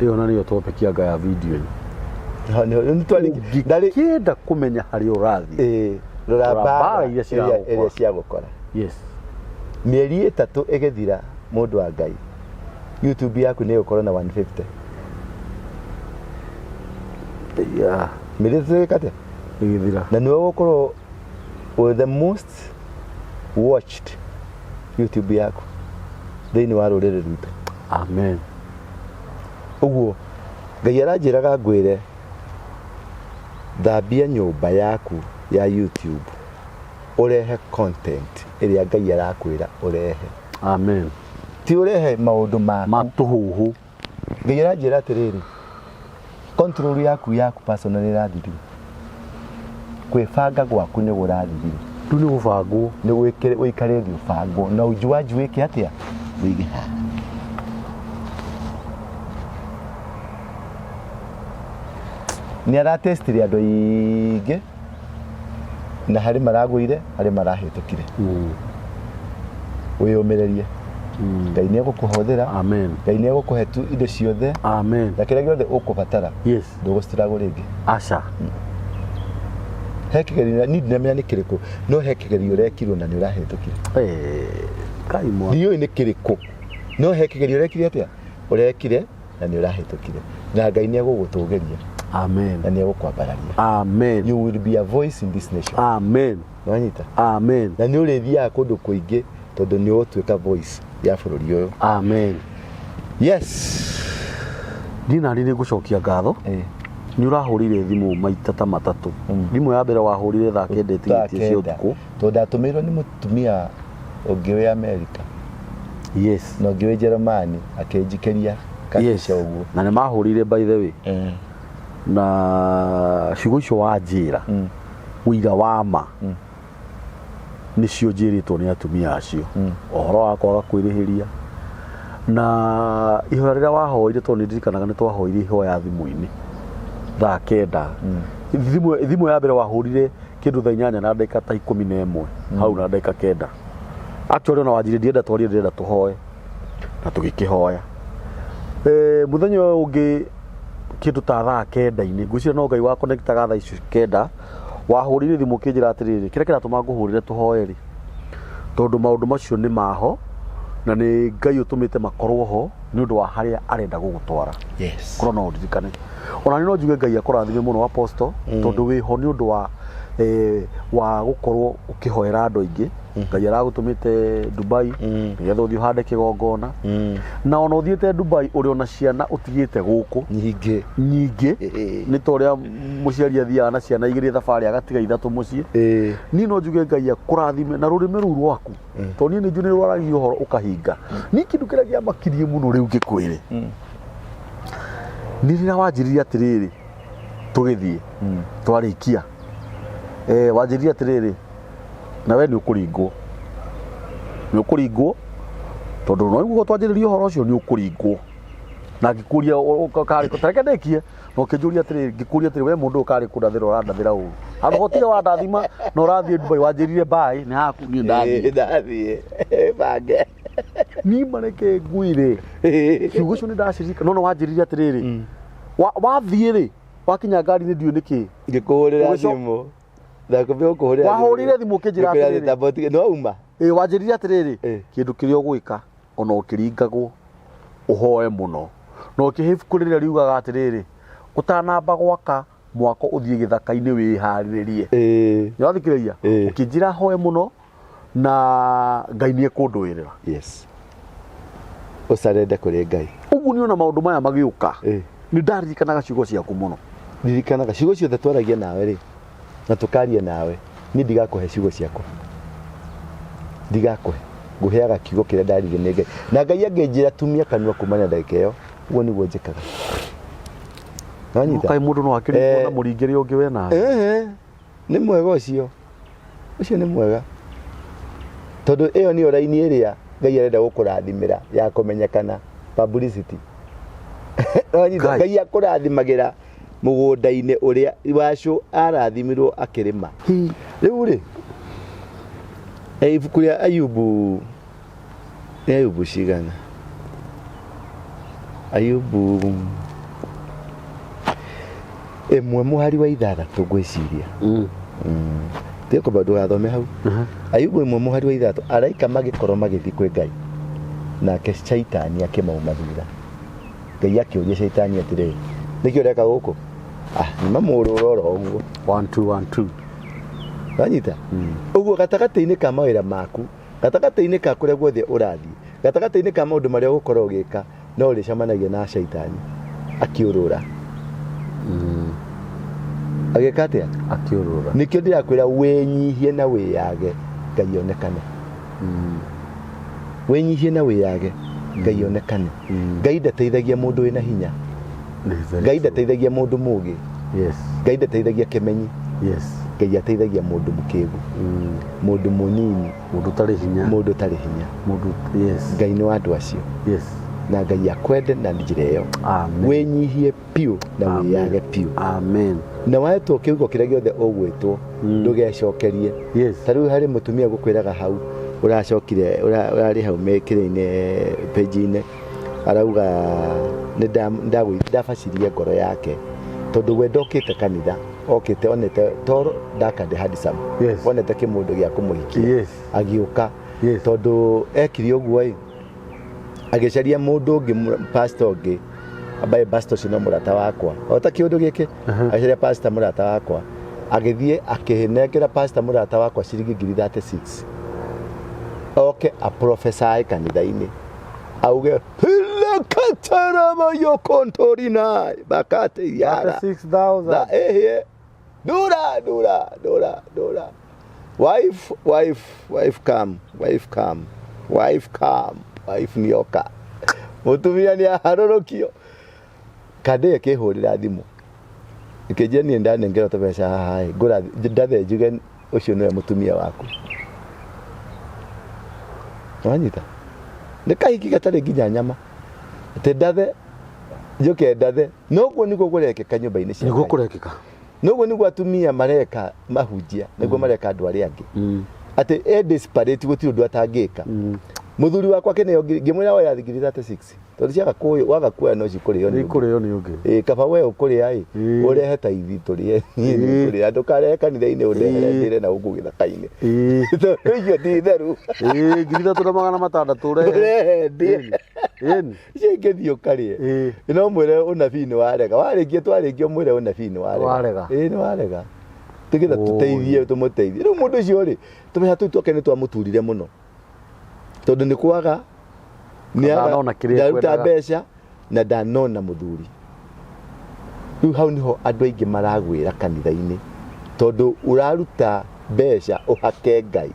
Iyo na niyo topic ya gaya video ni ndarikienda kumenya hari urathi rora bara iria ciagũkora. Yes. Mĩeri 3 ĩgĩthira mũndũ wa Ngai YouTube yaku nĩ ũkorwo na 150. Yeah. Mĩeri 3 ĩgĩkate ĩgĩthira na nĩ ũgũkorwo with the most watched YouTube yaku thĩinĩ wa rũrĩrĩ rwitũ. Amen. Uguo Ngai aranjĩraga ngwĩre thambia nyũmba yaku ya YouTube urehe content ĩrĩa Ngai arakwĩra urehe. Amen. Ti urehe maũndũ matũhuhu. Ngai aranjĩra atĩrĩrĩ control yaku personal ĩrathithio. Kwĩbanga gwaku nĩ gũrathithio. Rĩu nĩ gũbangwo nĩ wĩikare gĩbangwo na ũjuanju wĩke atĩa wĩige haha. Nĩ aratestire andũ aingĩ na harĩ maragũire harĩ marahĩtũkire. Wĩyũmĩrĩrie. Ngai nĩ egũkũhũthĩra. Amen. Ngai nĩ egũkũhe tu indo ciothe. Amen. Na kĩrĩa gĩothe ũkũbatara. Yes. Ndũgũstruggle rĩngĩ. Aca. He kĩgerio ni ndĩmenya nĩ kĩrĩkũ no he kĩgerio ũrekirwo na nĩ ũrahĩtũkire. Kai mwa. Ndiũĩ nĩ kĩrĩkũ no he kĩgerio ũrekire atĩa ũrekire na nĩ ũrahĩtũkire na Ngai nĩ egũgũtũgĩria. Amen. Na nĩ egũkwambararia. Amen. You will be a voice in this nation. Amen. Nanyita. Amen. Na nĩ ũrĩthiaga kũndũ kũingĩ tondũ nĩ ũtuĩka voice ya bũrũri ũyũ. Amen. Yes. Dina nĩ ngũcokia ngatho. Nĩ ũrahũrire thimũ maita ta matatũ. Thimũ ya mbere wahũrire thaa 9 cia ũtukũ. Tondũ ndatũmĩirwo nĩ mũtumia ũngĩ wĩ America. Yes. Na ũngĩ wĩ Germany akĩnjikĩria kacisha ũguo. Na nĩ mahũrire by the way. Na ciugo icio wanjĩra ũira wa ma nĩcio njĩrĩtwo nĩ atumia acio ũhoro wa kwaga kwĩrĩhĩria na ihoya rĩrĩa wahoire tondũ nĩndirikanaga nĩ twahoire ihoya thimũ-inĩ thaa 9 thimũ ya mbere wahũrire kĩndũ thaa 8 na ndagĩka ta 11 hau na ndagĩka 9 actually ona wanjĩrĩ ndĩrenda tũhoe na tũgĩkĩhoya mũthenya ũyũ ũngĩ kĩndũ ta thaa 9 ngwĩciria no Ngai wa connectaga thaa icio 9 wahũrire thimũ kĩnjĩra atĩrĩrĩ kĩrĩa kĩratũma ngũhũrĩre tũhoe rĩ tondũ maũndũ macio nĩ maho na nĩ Ngai ũtũmĩte makorwo ho nĩ ũndũ wa harĩa arenda gũgũtwara. Yes. Korwo no ndirikane ona no njuge Ngai akũrathime mũno apostle tondũ wĩho nĩ ũndũ wa gũkorwo ũkĩhoera andũ aingĩ. Ngai aragũtũmĩte Dubai nĩgetha ũthiĩ ũhande kĩgongona na ona ũthiĩte Dubai ũrĩ ona ciana ũtigĩte gũkũ nyingĩ nĩ ta ũrĩa mũciari athiaga na ciana igĩrĩ thabarĩ agatiga 3 mũciĩ. Niĩ no njuge Ngai akũrathime na rũrĩmĩ rũu rwaku tondũ niĩ nĩ njũĩ nĩ rwaragia ũhoro ũkahinga. Niĩ kĩndũ kĩrĩa kĩamakirie mũno rĩu ngĩkwĩre nĩ rĩrĩa wanjĩrire atĩrĩrĩ tũgĩthiĩ twarĩkia wanjĩrire atĩrĩrĩ na we nĩ ũkũringwo tondũ no iguo twanjĩrĩria ũhoro ũcio nĩ ũkũringwo na ngikuria ukari kutareke ndekie no kijuria atiri ngikuria atiri we mundu ukari kurathira urandathira u ando hotire wandathima no rathie Dubai wanjirire bai ni haku ni ndathie bange ni mareke nguire kiugo cio ni ndacirika no wanjirire atiriri wathie ri wakinya ngari ni ndiu niki ngikuhurira thimu ndakubio kuhurira wahurire thimu kinjira atiriri no uma wanjirire atiriri kindu kiria ugwika ona ukiringagwo uhoe muno no kihibukurira riugaga atiriri utanamba gwaka mwako uthie githaka-ini wihariririe nyathikiriria ukinjira hoe muno na Ngai ni ekundwirira yes usarende kuri Ngai uguo ni ona maundu maya magiuka ni ndaririkanaga ciugo ciaku muno ndirikanaga ciugo ciothe twaragia nawe ri na tukaria nawe ni ndigakuhe ciugo ciakwa ndigakuhe nguheaga kiugo kiria ndarire ni Ngai na Ngai angenjira tumia kanua kumana ndagika iyo uguo niguo njikaga kai mundu no akiri na muringiri ungi we na ni mwega ucio ni mwega tondu iyo ni oraini iria Ngai arenda gukurathimira ya kumenyekana publicity Ngai akurathimagira mugunda-ini uria wacu arathimirwo akirima riu ri ibuku ria Ayubu cigana Ayubu emwe muhari wa ithathatu gwiciria tiko bado gathome hau Ayubu emwe muhari wa ithatu araika magikoro magithi kwi Ngai nake shaitani akimauma thutha Ngai akiuria shaitani atiri nikio reka guku ni mamururoro uguo 1 2 1 2 wanyita uguo gatagati-ini ka mawira maku gatagati-ini ka kuria guothe urathie gatagati-ini ka maundu maria ugukorwo ugika no ricamanagia na shaitani akiurura ageka atia akiurura nikio ndirakwira winyihie na wiyage Ngai onekane winyihie na wiyage Ngai onekane Ngai ndateithagia mundu wina hinya Ngai ndateithagia mundu mugi Ngai ndateithagia kimenyi Ngai ateithagia mundu mukigu mundu munini mundu tari hinya mundu Ngai ni wandu acio na Ngai akwende na njira iyo winyihie piu na wiyage piu na wetwo kiugo kiria giothe ugwitwo ndugecokerie tariu hari mutumia gukwiraga hau uracokire urari hau mekire-ini page-ini arauga ndabacirie ngoro yake tondu we ndokite kanitha okite onete toro ndakande handsome onete kimundu gia kumuhikia agiuka tondu ekiri uguo agicaria mundu ungi pastor ungi abaye pastor cino murata wakwa ota kiundu giki agicaria pastor murata wakwa agithie akihinengera pastor murata wakwa ciringi 36 a prophesy kanitha-ini auge katarama yo kontorina bakate yara 6000 dura wife come nioka mutumia ni aharorokio kade kihurira thimu ikejia ni ndanengera tabesha hai ngura ndathe njuge ucio niwe mutumia waku wanyita nikahiki gatari nginya nyama te ndathe njuke ndathe noguo niguo gurekeka nyumba-ini cia niguo kurekeka noguo niguo atumia mareka mahunjia niguo mareka andu aria angi ati desperate gutiri undu atangika muthuri wakwa kene ngimwira wa yathigiri 36 tondu ciaga kuyu waga kuya no cikurio ni ungi kaba we ukuria urehe taithi turie kuria andu karehe kanitha-ini urehere na ugu githaka-ini iyo ti theru 3600 urehe ngithio karie no mwire unabii ni warega warikia twarikio mwire unabii ni warega ni warega tigetha tuteithie tumuteithie riu mundu ucio ri tumeha tu twake twamuturire muno tondu ni kwaga ni ndaruta mbeca na ndanona muthuri riu hau niho andu aingi maragwira kanitha-ini tondu uraruta mbeca uhake Ngai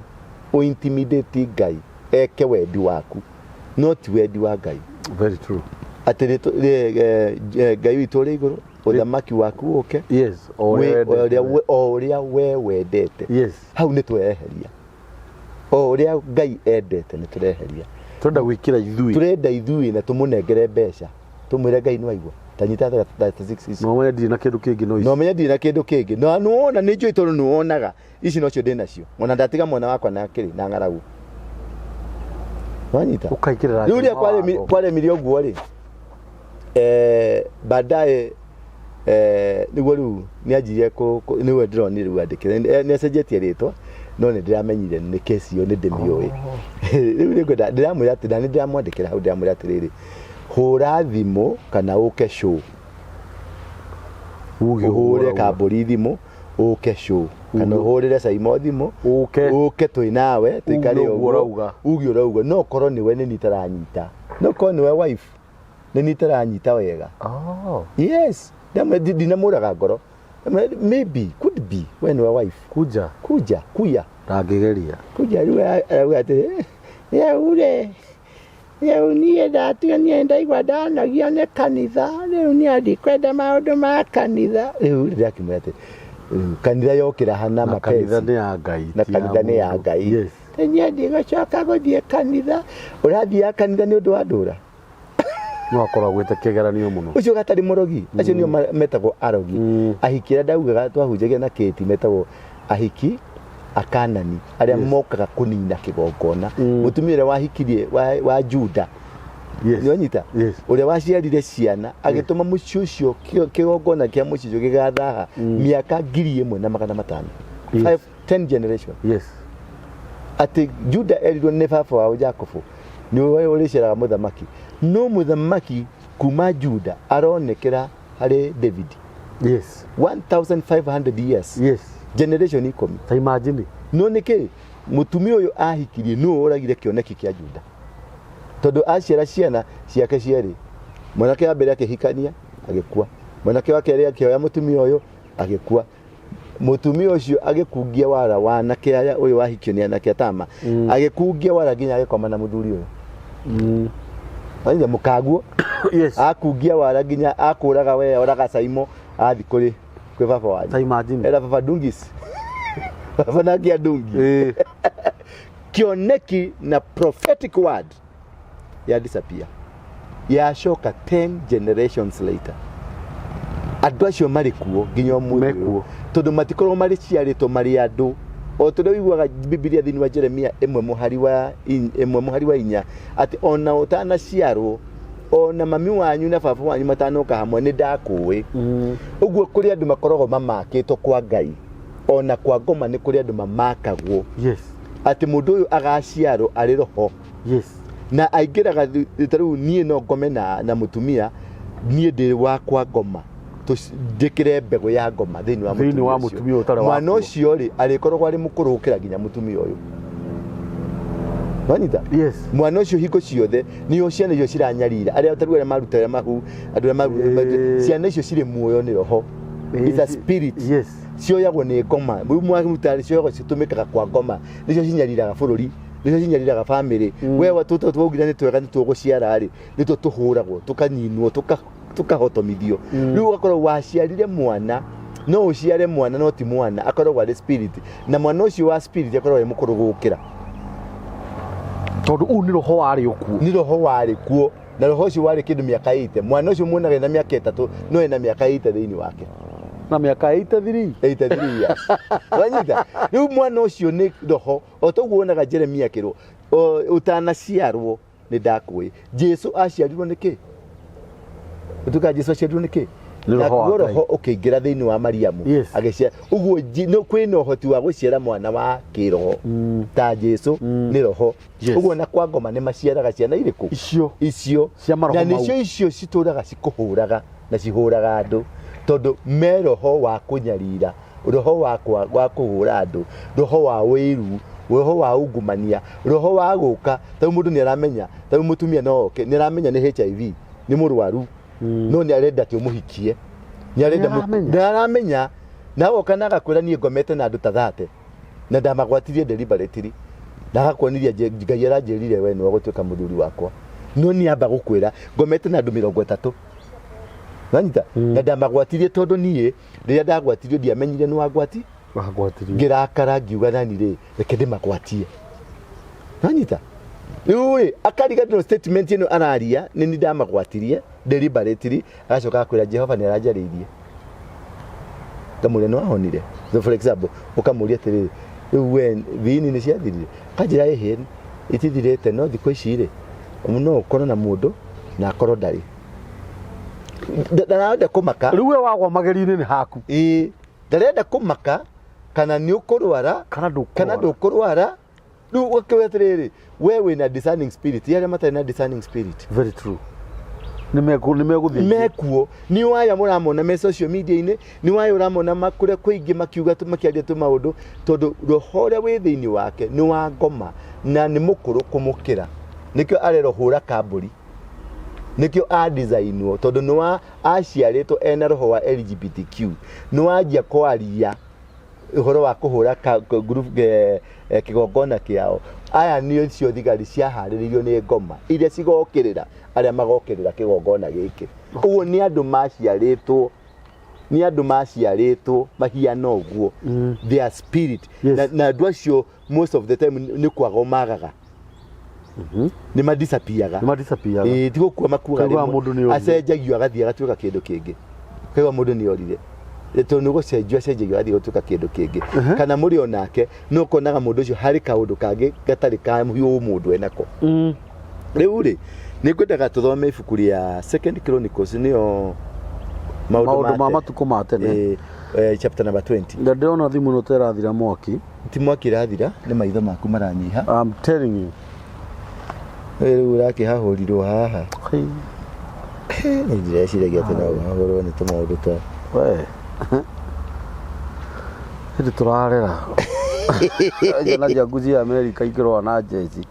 uintimidate Ngai eke wendi waku not wendi wa Ngai very true atiri Ngai witu uri iguru uthamaki waku uke oria we wendete hau ni tweheria oria Ngai endete ni tureheria turenda gwikira ithui na tumunengere mbeca tumwire Ngai no aigua tanyita 36 no wendi na kindu kingi no ici no menye ndi na kindu kingi no nuona ni njui tondu nuonaga ici no cio ndi nacio ona ndatiga mwana wakwa na kiri na ngaragu wanyita ukaikirira riuria kware milio guo ri baadaye niguo riu ni anjirie niwe ndironi riu andikire ni acenjetie ritwa no ni ndiramenyire ni kesi yo ni ndimioi riu ni ngoda ndiramwira ati ndani ndiramwandikira hau ndiramwira atiriri hura thimu kana uke show uhure kaburi thimu uke show kana uhurire Saimo thimu uke twi nawe tuikare uguo ugi urauga no korwo niwe ni nitaranyita no korwo niwe wife ni nitaranyita wega yes dinamuraga ngoro maybe could be when your wife kuja ndagigeria kuja riu ati yau niä ndatiga niä ndaigua ndanagia nä kanitha rä u nä andä kwenda maå ma kanitha rä u ndä rakä mwä atä kanitha yokä ra hana makanitha nä ya Ngai na kanitha nä ya Ngai niä ndä gå coka gå thiä kanitha å rathiaga kanitha nä å ndå wa ndå ra no akoragwo gwä te kä geranio må no å cio gatarä må rogi acio nä o metagwo arogi ahiki arä a ndaugaga twahunjagia na kä metagwo ahiki akanani aria mokaga kunina kigongona mutumia uria wahikirie wa Juda nionyita uria waciarire ciana agituma muciucio kigongona kia muciucio gigathaha miaka 1500 10 generation ati Juda erirwo ni baba wao Jacob ni we uriciraga muthamaki no muthamaki kuma Juda aronekera hari David 1500 years generation ikomi ta imagine no niki mutumia uyu ahikirie no uragire kioneki kia Juda tondu aciara ciana ciake cieri mwanake wa mbere akihikania agikua mwanake wa keri akioya mutumia uyu agikua mutumia ucio agikungia wara wanake aya uyu wahikio ni anake atama agikungia wara ginya agikoma na muthuri uyu wanya mukaguo akungia wara ginya akuraga we oraga Saimo athi kuri kwe baba wanyu ta imagine era baba dungis baba nagia dungi kioneki na prophetic word ya disappear ya shoka 10 generations later andu acio mari kuo nginya umuthi tondu matikorwo mari ciarito mari andu o tondu wiguaga Biblia thini wa Jeremia 1:4 ati ona utana ciarwo ona mami wanyu na baba wanyu matanoka hamwe ni ndakuwi uguo kuri andu makoragwo mamakitwo kwa Ngai ona kwa ngoma ni kuri andu mamakagwo ati mundu uyu agaciarwo ari roho na aingiraga taru nie no ngome na mutumia nie ndi wa kwa ngoma ndikire mbego ya ngoma thini wa mutumia utare wa mwana ucio ri arikorwo ari mukurukira ginya mutumia uyu wanyita mwana ucio hiko ciothe ni ciana icio ciranyarira aria taruere marutera mahu andu ciana icio ciri muoyo ni roho it's a spirit cioyagwo ni ngoma mwaruta cioyagwo citumikaga kwa ngoma nicio cinyariraga bururi nicio cinyariraga family wewe tutugira ni twega ni tuguciara ri ni tutuhuragwo tukanyinwo tukahotomithio riu ugakorwo waciarire mwana no uciare mwana no ti mwana akorwo ari spirit na mwana ucio wa spirit akorwo ari mukurugukira tondu u ni roho wari kuo na roho ucio wari kindu miaka 8 mwana ucio muonaga na miaka 3 no ena miaka 8 thiini wake na miaka 83 years wanyita riu mwana ucio ni roho o toguo wonaga Jeremia kiro utanaciarwo ni ndakui Jesu aciarirwo niki utuka Jesu aciarirwo niki na roho ukiingira thiini wa Mariamu agicia uguo no kwina uhoti wa guciara mwana wa kiroho ta Jesu ni roho uguo na kwa ngoma ni maciaraga ciana iriku icio na nicio icio cituraga cikuhuraga na cihuraga andu tondu me roho wa kunyarira roho wa kuhura andu roho wa wiru roho wa ungumania roho wa guka ta mundu ni aramenya ta mutumia no ni aramenya ni HIV ni murwaru no ni arenda ti umuhikie ni arenda aramenya na woka na gakwira ni ngomete na andu ta 30 na ndamagwatirie deliberately na gakwoniria Ngai aranjirire we ni wagutwika muthuri wakwa no ni amba gukwira ngomete na andu 30 nanyita na ndamagwatirie tondu nie riria ndagwatirio ndiamenyire ni wagwatirie ngirakara ngiuga nani ri reke ndimagwatie nanyita Riu akariganirwo statement ino araria ni ndamagwatirie deliberately agacoka akwira Jehova ni aranjariirie kamure no ahonire. So for example ukamuria atiri when vini ni ciathirire kanjira ehe itithirite no thikũ ici ri no ukorwo na mundu na akorwo ndari ndarenda kumaka riu we wagwa mageri-inĩ ni haku ndarenda kumaka kana ni ukurwara kana ndukurwara riu ukiwe atiriri we wina discerning spirit yaria matari na discerning spirit. Very true. Nimekuthi mekuo ni waya muramona me social media ine ni waya uramona makure kuingi makiuga tumakiaria tu maundu tondu rohore we thiini wake ni wa ngoma na ni mukuru kumukira nikio arero hura kamburi nikio a designwo tondu ni wa aciaritwo ena roho wa LGBTQ ni wajia kwaria uhoro wa kuhura group kigongona kiao aya ni cio thigari ciaharĩrĩirio nĩ ngoma iria cigokĩrĩra arĩa magokĩrĩra kigongona gĩkĩ. Ũguo nĩ andũ maciarĩtwo mahiana ũguo their spirit. Na andũ acio most of the time nĩ kwaga magaga nĩ madisappearaga ti gũkua makuaga acenjagio agathiĩ agatuĩka kĩndũ kĩngĩ kaigua mũndũ nĩ orire to no gucenjio athii gutuka kindu kingi kana muri onake no konaga mundu ucio hari kaundu kangi gatari ka muhiu mundu enako riu ri nikwendaga tuthome ibuku ria 2 Chronicles nio maundu ma matuko ma tene chapter number 20 ndirona thimu no terathira mwaki ti mwaki rathira ni maitho maku maranyiha. I'm telling you riu raki hahurirwo haha ni ndĩreciria tena wahorwo ni tumaundu ta we hĩndĩ tũrarera njana njangu cia Amerika ikĩrũa na njeci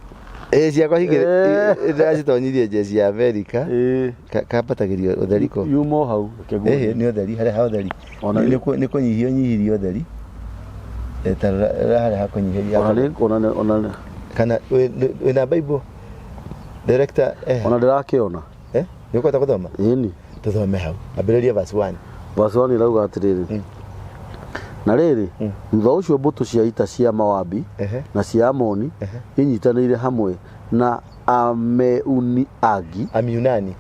ciakwa ndĩracitonyirie njeci ya Amerika kambatagĩrio ũtheri ko yumo hau nĩ ũtheri harĩa ha ũtheri nĩ kũnyihio nyihirio ũtheri harĩa ha kũnyihĩria kana wĩna Bible director ona ndĩrakĩona nĩ ũkwenda gũthoma ĩni tũthome hau ambĩrĩria verse 1 Vaswani rauga atiriri na riri thutha ucio mbutu cia ita cia Moabi na cia Amoni inyitanĩire hamwe na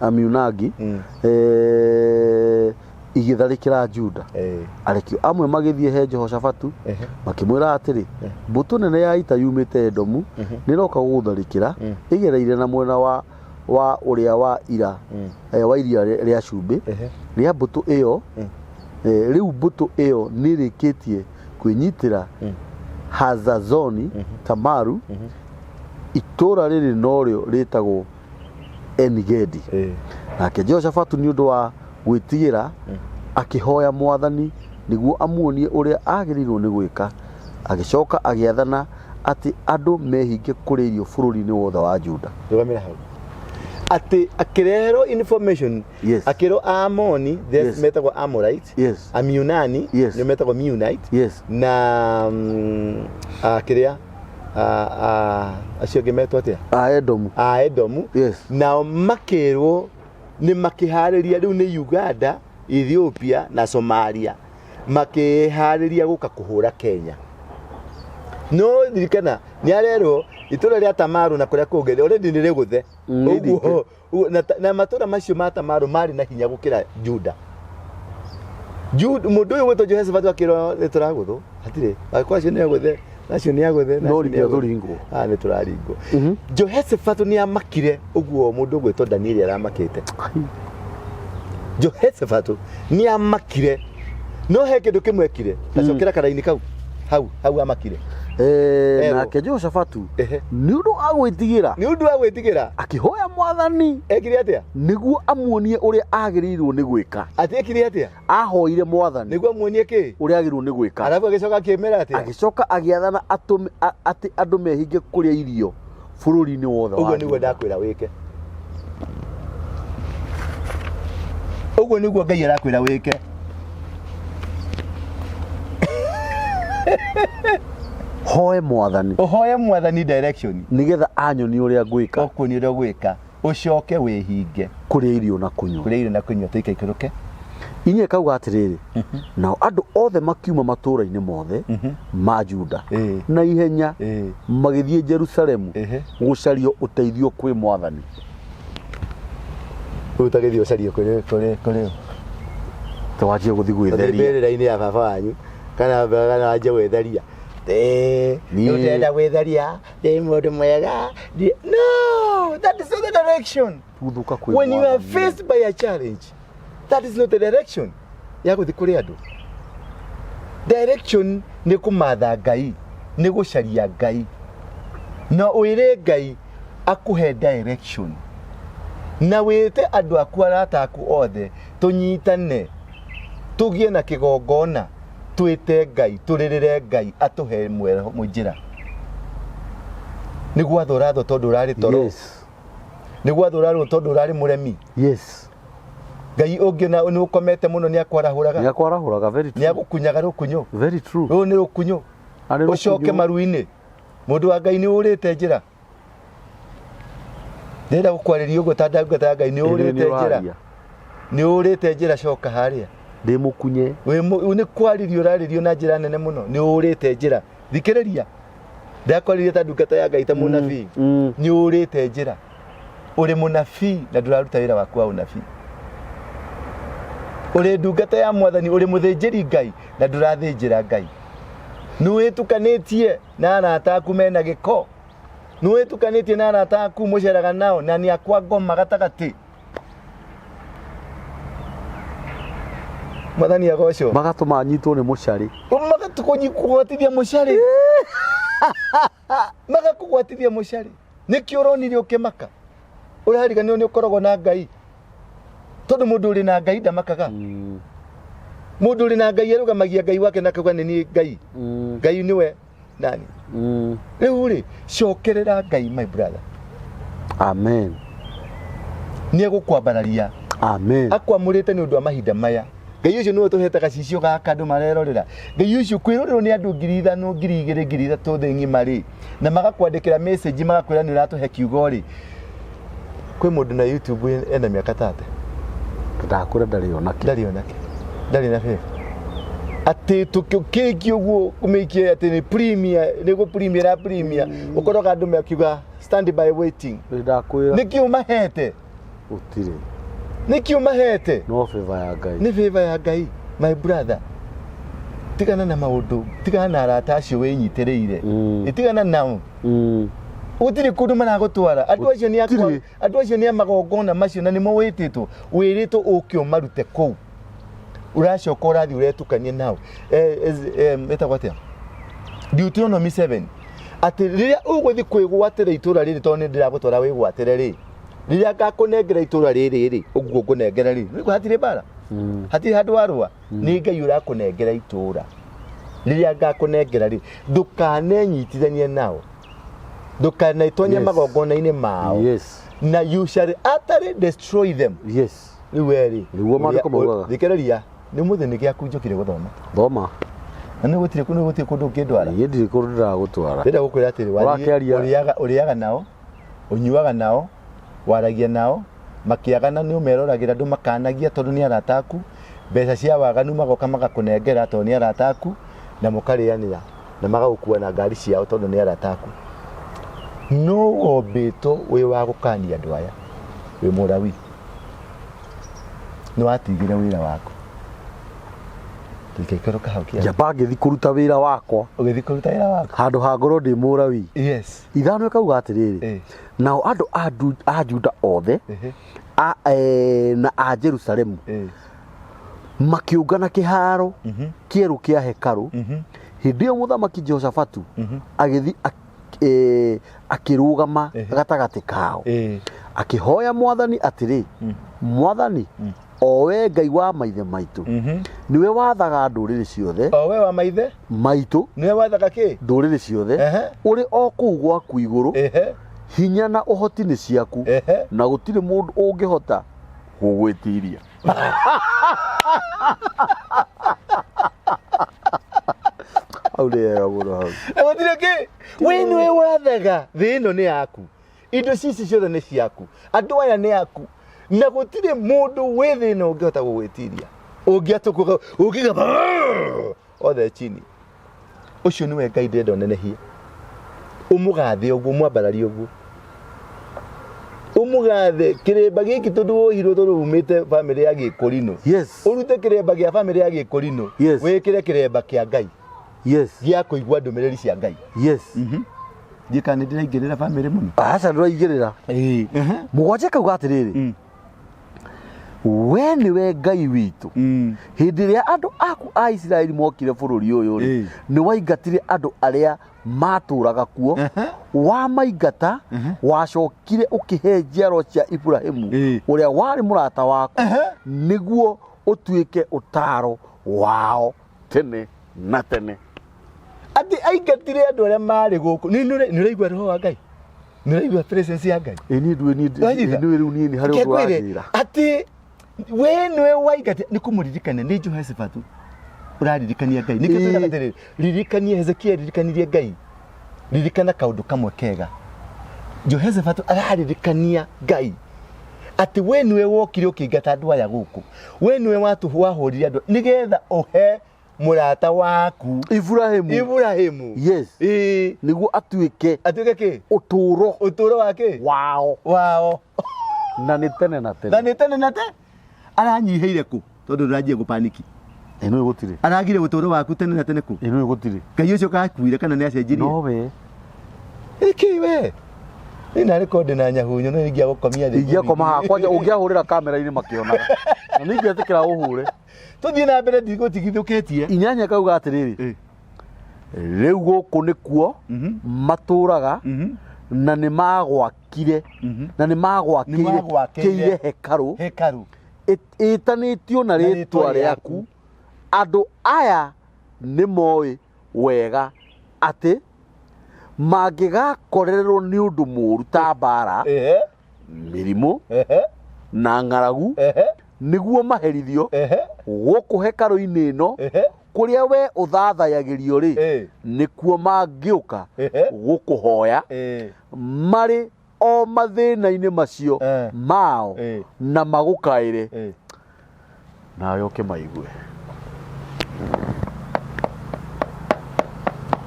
Amiunagi igitharĩkĩra Juda arekio amwe magĩthiĩ he Jehoshafatu makĩmwĩra atĩrĩ mbutu nene ya ita yumĩte Edomu nĩroka gũgũtharĩkĩra ĩgereire na mwena wa ũrĩa wa ira wa iria rĩa cumbĩ rĩa mbutu ĩyo riu mbutu ĩyo nĩrĩkĩtie kwĩnyitĩra Hazazoni Tamaru itũra rĩrĩ norĩo rĩtagwo Engedi nake Jehoshafatu nĩ ũndũ wa gwĩtigĩra akĩhoya Mwathani nĩguo amuonie ũrĩa agĩrĩirwo nĩ gwĩka agĩcoka agĩathana atĩ andũ mehinge kũrĩa irio bũrũri-inĩ wothe wa Juda. Rũgamĩra hau ati akirero information akiro Amoni metagwo Amorite Amiunani ni metagwo Munite na akiria acio gemetwo atia Edomu nao makirwo ni makihariria riu ni Uganda Ethiopia na Somalia makihariria guka kuhura Kenya no dirikana ni arero itura ria Tamaru na kuria kungere already ni riguthe uguo na matura macio ma Tamaru mari na hinya gukira Juda mundu uyu wetwo Joseph akiro ni turagutho hatire akwa cio ni aguthe nacio ni aguthe no ringo thuringo ni turaringo Joseph ni amakire uguo mundu gwetwo Daniel aramakite Joseph ni amakire no he kindu kimwekire acokera karaini kau hau amakire nake Jehoshafatu nĩ ũndũ agwĩtigĩra akĩhoya Mwathani ekire atia nĩguo amuonie ũrĩa agĩrĩirwo nĩ gwĩka ekire atia ahoire Mwathani nĩguo amuonie kĩ ũrĩa agĩrĩirwo nĩ gwĩka arabu agĩcoka akĩmera atia agĩcoka agĩathana atĩ andũ mehinge kũrĩa irio bũrũri-inĩ wothe ũguo nĩguo ndakwĩra wĩke ũguo nĩguo Ngai arakwĩra wĩke hoye Mwathani direction nigetha anyonie ũrĩa ngwĩka okuonie ũrĩa gwĩka ucoke wĩhinge kũrĩa irio na kũnyua tuikaikũrũke inye kauga atiriri nao andu othe makiuma matura-ini mothe ma Juda na ihenya magithie Jerusalemu gucario uteithio kwi mwathani utagithio cario kuri tawajie guthi gwitheria mbere-ini ya baba wanyu kana wanje gwitheria utenda gwitheria ndi mundu mwega no, that is not the direction. When you are faced by a challenge, that is not the direction ya guthi kuri andu. Direction ni kumatha Ngai, ni gucaria Ngai, na uire Ngai akuhe direction, na wite andu aku arata aku othe tunyitane tugie na kigongona twite Ngai turirire Ngai atuhe mwera mujira ni gwathora tondu urari toro ni gwathora tondu urari muremi Ngai ungiona ni ukomete muno ni akwarahuraga very true ni agukunyaga rukunyo very true ru ni rukunyo ucoke maruini mundu wa Ngai ni urite njira ndenda gukwariria ugo tanda Ngai ni urite njira ni urite njira coka haria ndi mukunye ni kwaririo uraririo na njira nene muno ni urite njira thikiriria ndakwariria ta ndungata ya Ngai ta munabii ni urite njira uri munabii na nduraruta wira waku wa unabii uri ndungata ya mwathani uri muthinjiri Ngai na ndurathinjira Ngai ni witukanitie na arata aku mena giko ni witukanitie na arata aku muceraga nao na ni akwa ngoma gatagati mwathani agoco magatuma nyitwo ni mucari magatukugwatithia mucari magakugwatithia mucari nikio uronire ukimaka urahariganio ni ukoragwo na Ngai tondu mundu uri na Ngai ndamakaga mundu uri na Ngai arugamagia Ngai wake na kuga ni Ngai Ngai niwe nani riu ri cokerera Ngai my brother amen ni egukwambararia amen akwamurite ni undu wa mahinda maya Ngai ucio niwe tuhete gacicio gaka andu marerorera Ngai ucio kwirorerwo ni andu 5,000 2,000 2,000 thi ng'ima ri na magakwandikira message magakwira ni uratuhe kiugo ri kwi mundu na YouTube ena miaka tate ndakura ndari onake ndari na fe ati tukikio guo kumikie ati ni premier ni go premier ukoroga andu mekiuga stand by waiting ndakwira nikio mahete utire nikio mahete no favor ya Ngai ni favor ya Ngai my brother tigana na maundu tigana na arata acio winyitiriire itigana nao utiri kundu maragutwara andu acio ni amagongona macio na nimo wititwo wiritwo ukio marute kou uracoka urathi uretukanie nao etagwo atia Deuteronomy 7 ati riria uguthi kwigwatira itura riri tondu ndiragutwara wigwatire ri riria ngakunengera itura riri ri uguo ngunengera ri niko hatire bara hatire handu warua ni Ngai urakunengera itura riria ngakunengera ri ndukanenyitithanie nao ndukanaitonya magongona-ini mao na you shall utterly destroy them riweri riwo mandiko maugaga thikiriria ni muthini giaku njokire guthoma thoma na ni gutire kundu ngindwara ye ndiri kundu ndiragutwara ndenda gukwira atiri uriaga nao unyuaga nao waragia nao makiagana ni umeroragira andu makanagia tondu ni arata aku mbeca cia waganu magoka magakunengera tondu ni arata aku na mukarianira na magagukua na ngari ciao tondu ni arata aku no obito we wa gukania andu aya we murawi no atigire wira wako tikekero kahaukia jaba ngithi kuruta wira wakwa ugithi kuruta wira wako handu ha ngoro ndi murawi ithano kauga atiriri nao andu a Juda othe na a Jerusalemu makiungana kiharo kieru kia hekaru hindi yo muthamaki Jehoshafatu agithi akirugama gatagati kao akihoya mwathani atiri mwathani owe Ngai wa maithe maitu niwe wathaga nduriri ciothe owe wa maithe maitu niwe wathaga ki nduriri ciothe uri o kuu gwaku iguru hinya na uhoti ni ciaku na gutire mundu ungihota gugwitiria aurega muno hau gutire ki we niwe wathaga thi ino ni yaku indo cici ciothe ni ciaku andu aya ni yaku na gutire mundu withi no ungihota gugwitiria Ũngĩatuka ũngĩga othe chini. Ũcio nĩwe Ngai ndenda onenehia. Ũmũgathe ũguo mwambararie ũguo. Ũmũgathe kĩrĩmba gĩkĩ tondũ wohirwo tondũ umĩte family ya Gĩkũrinũ. Yes. Ũrute kĩrĩmba gĩa family ya Gĩkũrinũ. Yes. Wĩkĩre kĩrĩmba kĩa Ngai. Yes. Gĩa kũigua ndũmĩrĩri cia Ngai. Yes. Njĩka nĩ ndĩraingĩrĩra family mũno. Aca ndĩraingĩrĩra. Mũgwanja kauga atĩrĩrĩ. We nĩwe Ngai witũ. Hĩndĩ ĩrĩa andũ aku a Isiraeli mokire bũrũri ũyũ rĩ, nĩ waingatire andũ arĩa matũraga kuo, wamaingata, wacokire ũkĩhe njiaro cia Ibrahimu ũrĩa warĩ mũrata waku nĩguo ũtuĩke ũtaro wao tene na tene. Ati aingatire andũ arĩa marĩ gũkũ. Nĩ ũraigua roho wa Ngai? Nĩ ũraigua presence ya Ngai? Ĩni rĩu niĩ harĩ ũndũ wanjĩra. Ati we nĩwe waingate nĩ kũmũririkania nĩ Jehoshaphat ũraririkania Ngai. Nĩkĩo tũraga atĩrĩrĩ, ririkania Hezekia ririkanirie Ngai. Ririkana kaũndũ kamwe kega. Jehoshaphat araririkania Ngai. Ati we nĩwe wokire ũkĩingata andũ aya gũkũ. We nĩwe wahũrire andũ nĩgetha ũhe mũrata waku Ibrahimu. Yes. Nĩguo atuĩke kĩ? Ũtũro wake wao. Na nĩ tene na tene. Aranyihĩire kũ tondũ ndũranjia gũpaniki. Ĩno gũtirĩ. Aragire ũtũro waku tene na tene kũ? Ĩno gũtirĩ. Ngai ũcio kakuire kana nĩ acenjirie? No we. Iki we. Ina record na nyahunyo no ingia gũkomia thĩ. Ingia koma kwanja ũngĩahũrĩra kamera-inĩ makĩonaga. Na nĩ ingĩetĩkĩra ũhũre. Tũthiĩ na mbere ndigũtigithũkĩtie. Inyanya kauga atĩrĩrĩ. Rĩu gũkũ nĩkuo matũraga na nĩ magwakire na nĩ magwakĩire hekarũ ĩtanĩtio na rĩtwa rĩaku. Andũ aya nĩ moĩ wega atĩ mangĩgakorerwo nĩ ũndũ mũru ta mbara, mĩrimũ na ng'aragu, nĩguo maherithio gũkũ hekarũ-inĩ ĩno kũrĩa we ũthathayagĩrio rĩ, nĩkuo mangĩũka gũkũhoya marĩ o mathĩna-inĩ macio mao na magũkaĩre nawe ũkĩmaigue.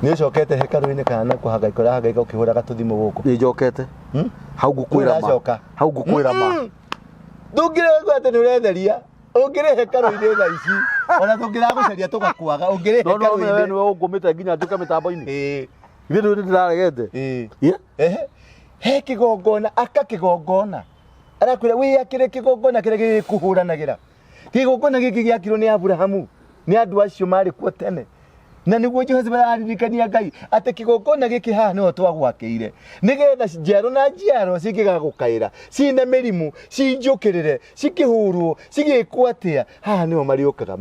Nĩ ũcokete hekarũ-inĩ kana kũhangaika ũkĩhũraga tũthimũ gũkũ? Nĩ njokete. Hau ngũkwĩra ma. Ndũngĩregwa atĩ nĩ ũretheria. Ũngĩrĩ hekarũ-inĩ thaa ici. Ona tũngĩragũcaria tũgakwaga. Ũngĩrĩ hekarũ-inĩ. No ũngũmĩte nginya nduĩke mĩtambo-inĩ. Ithuĩ nĩ ndĩraregete. He kĩgongona aka kĩgongona. Arakwĩra wĩakĩre kĩgongona kĩrĩa gĩkũhũranagĩra. Kĩgongona gĩkĩ gĩakirwo nĩ Abrahamu. Nĩ andũ acio marĩ kuo tene. Na nĩguo Jehoshaphat araririkania Ngai atĩ kĩgongona gĩkĩ haha nĩho twagwakĩire nĩgetha njiaro na njiaro cingĩgagũkaĩra ciĩna mĩrimũ cinjũkĩrĩre cikĩhũrwo cigĩkwo atĩa haha nĩho marĩũkaga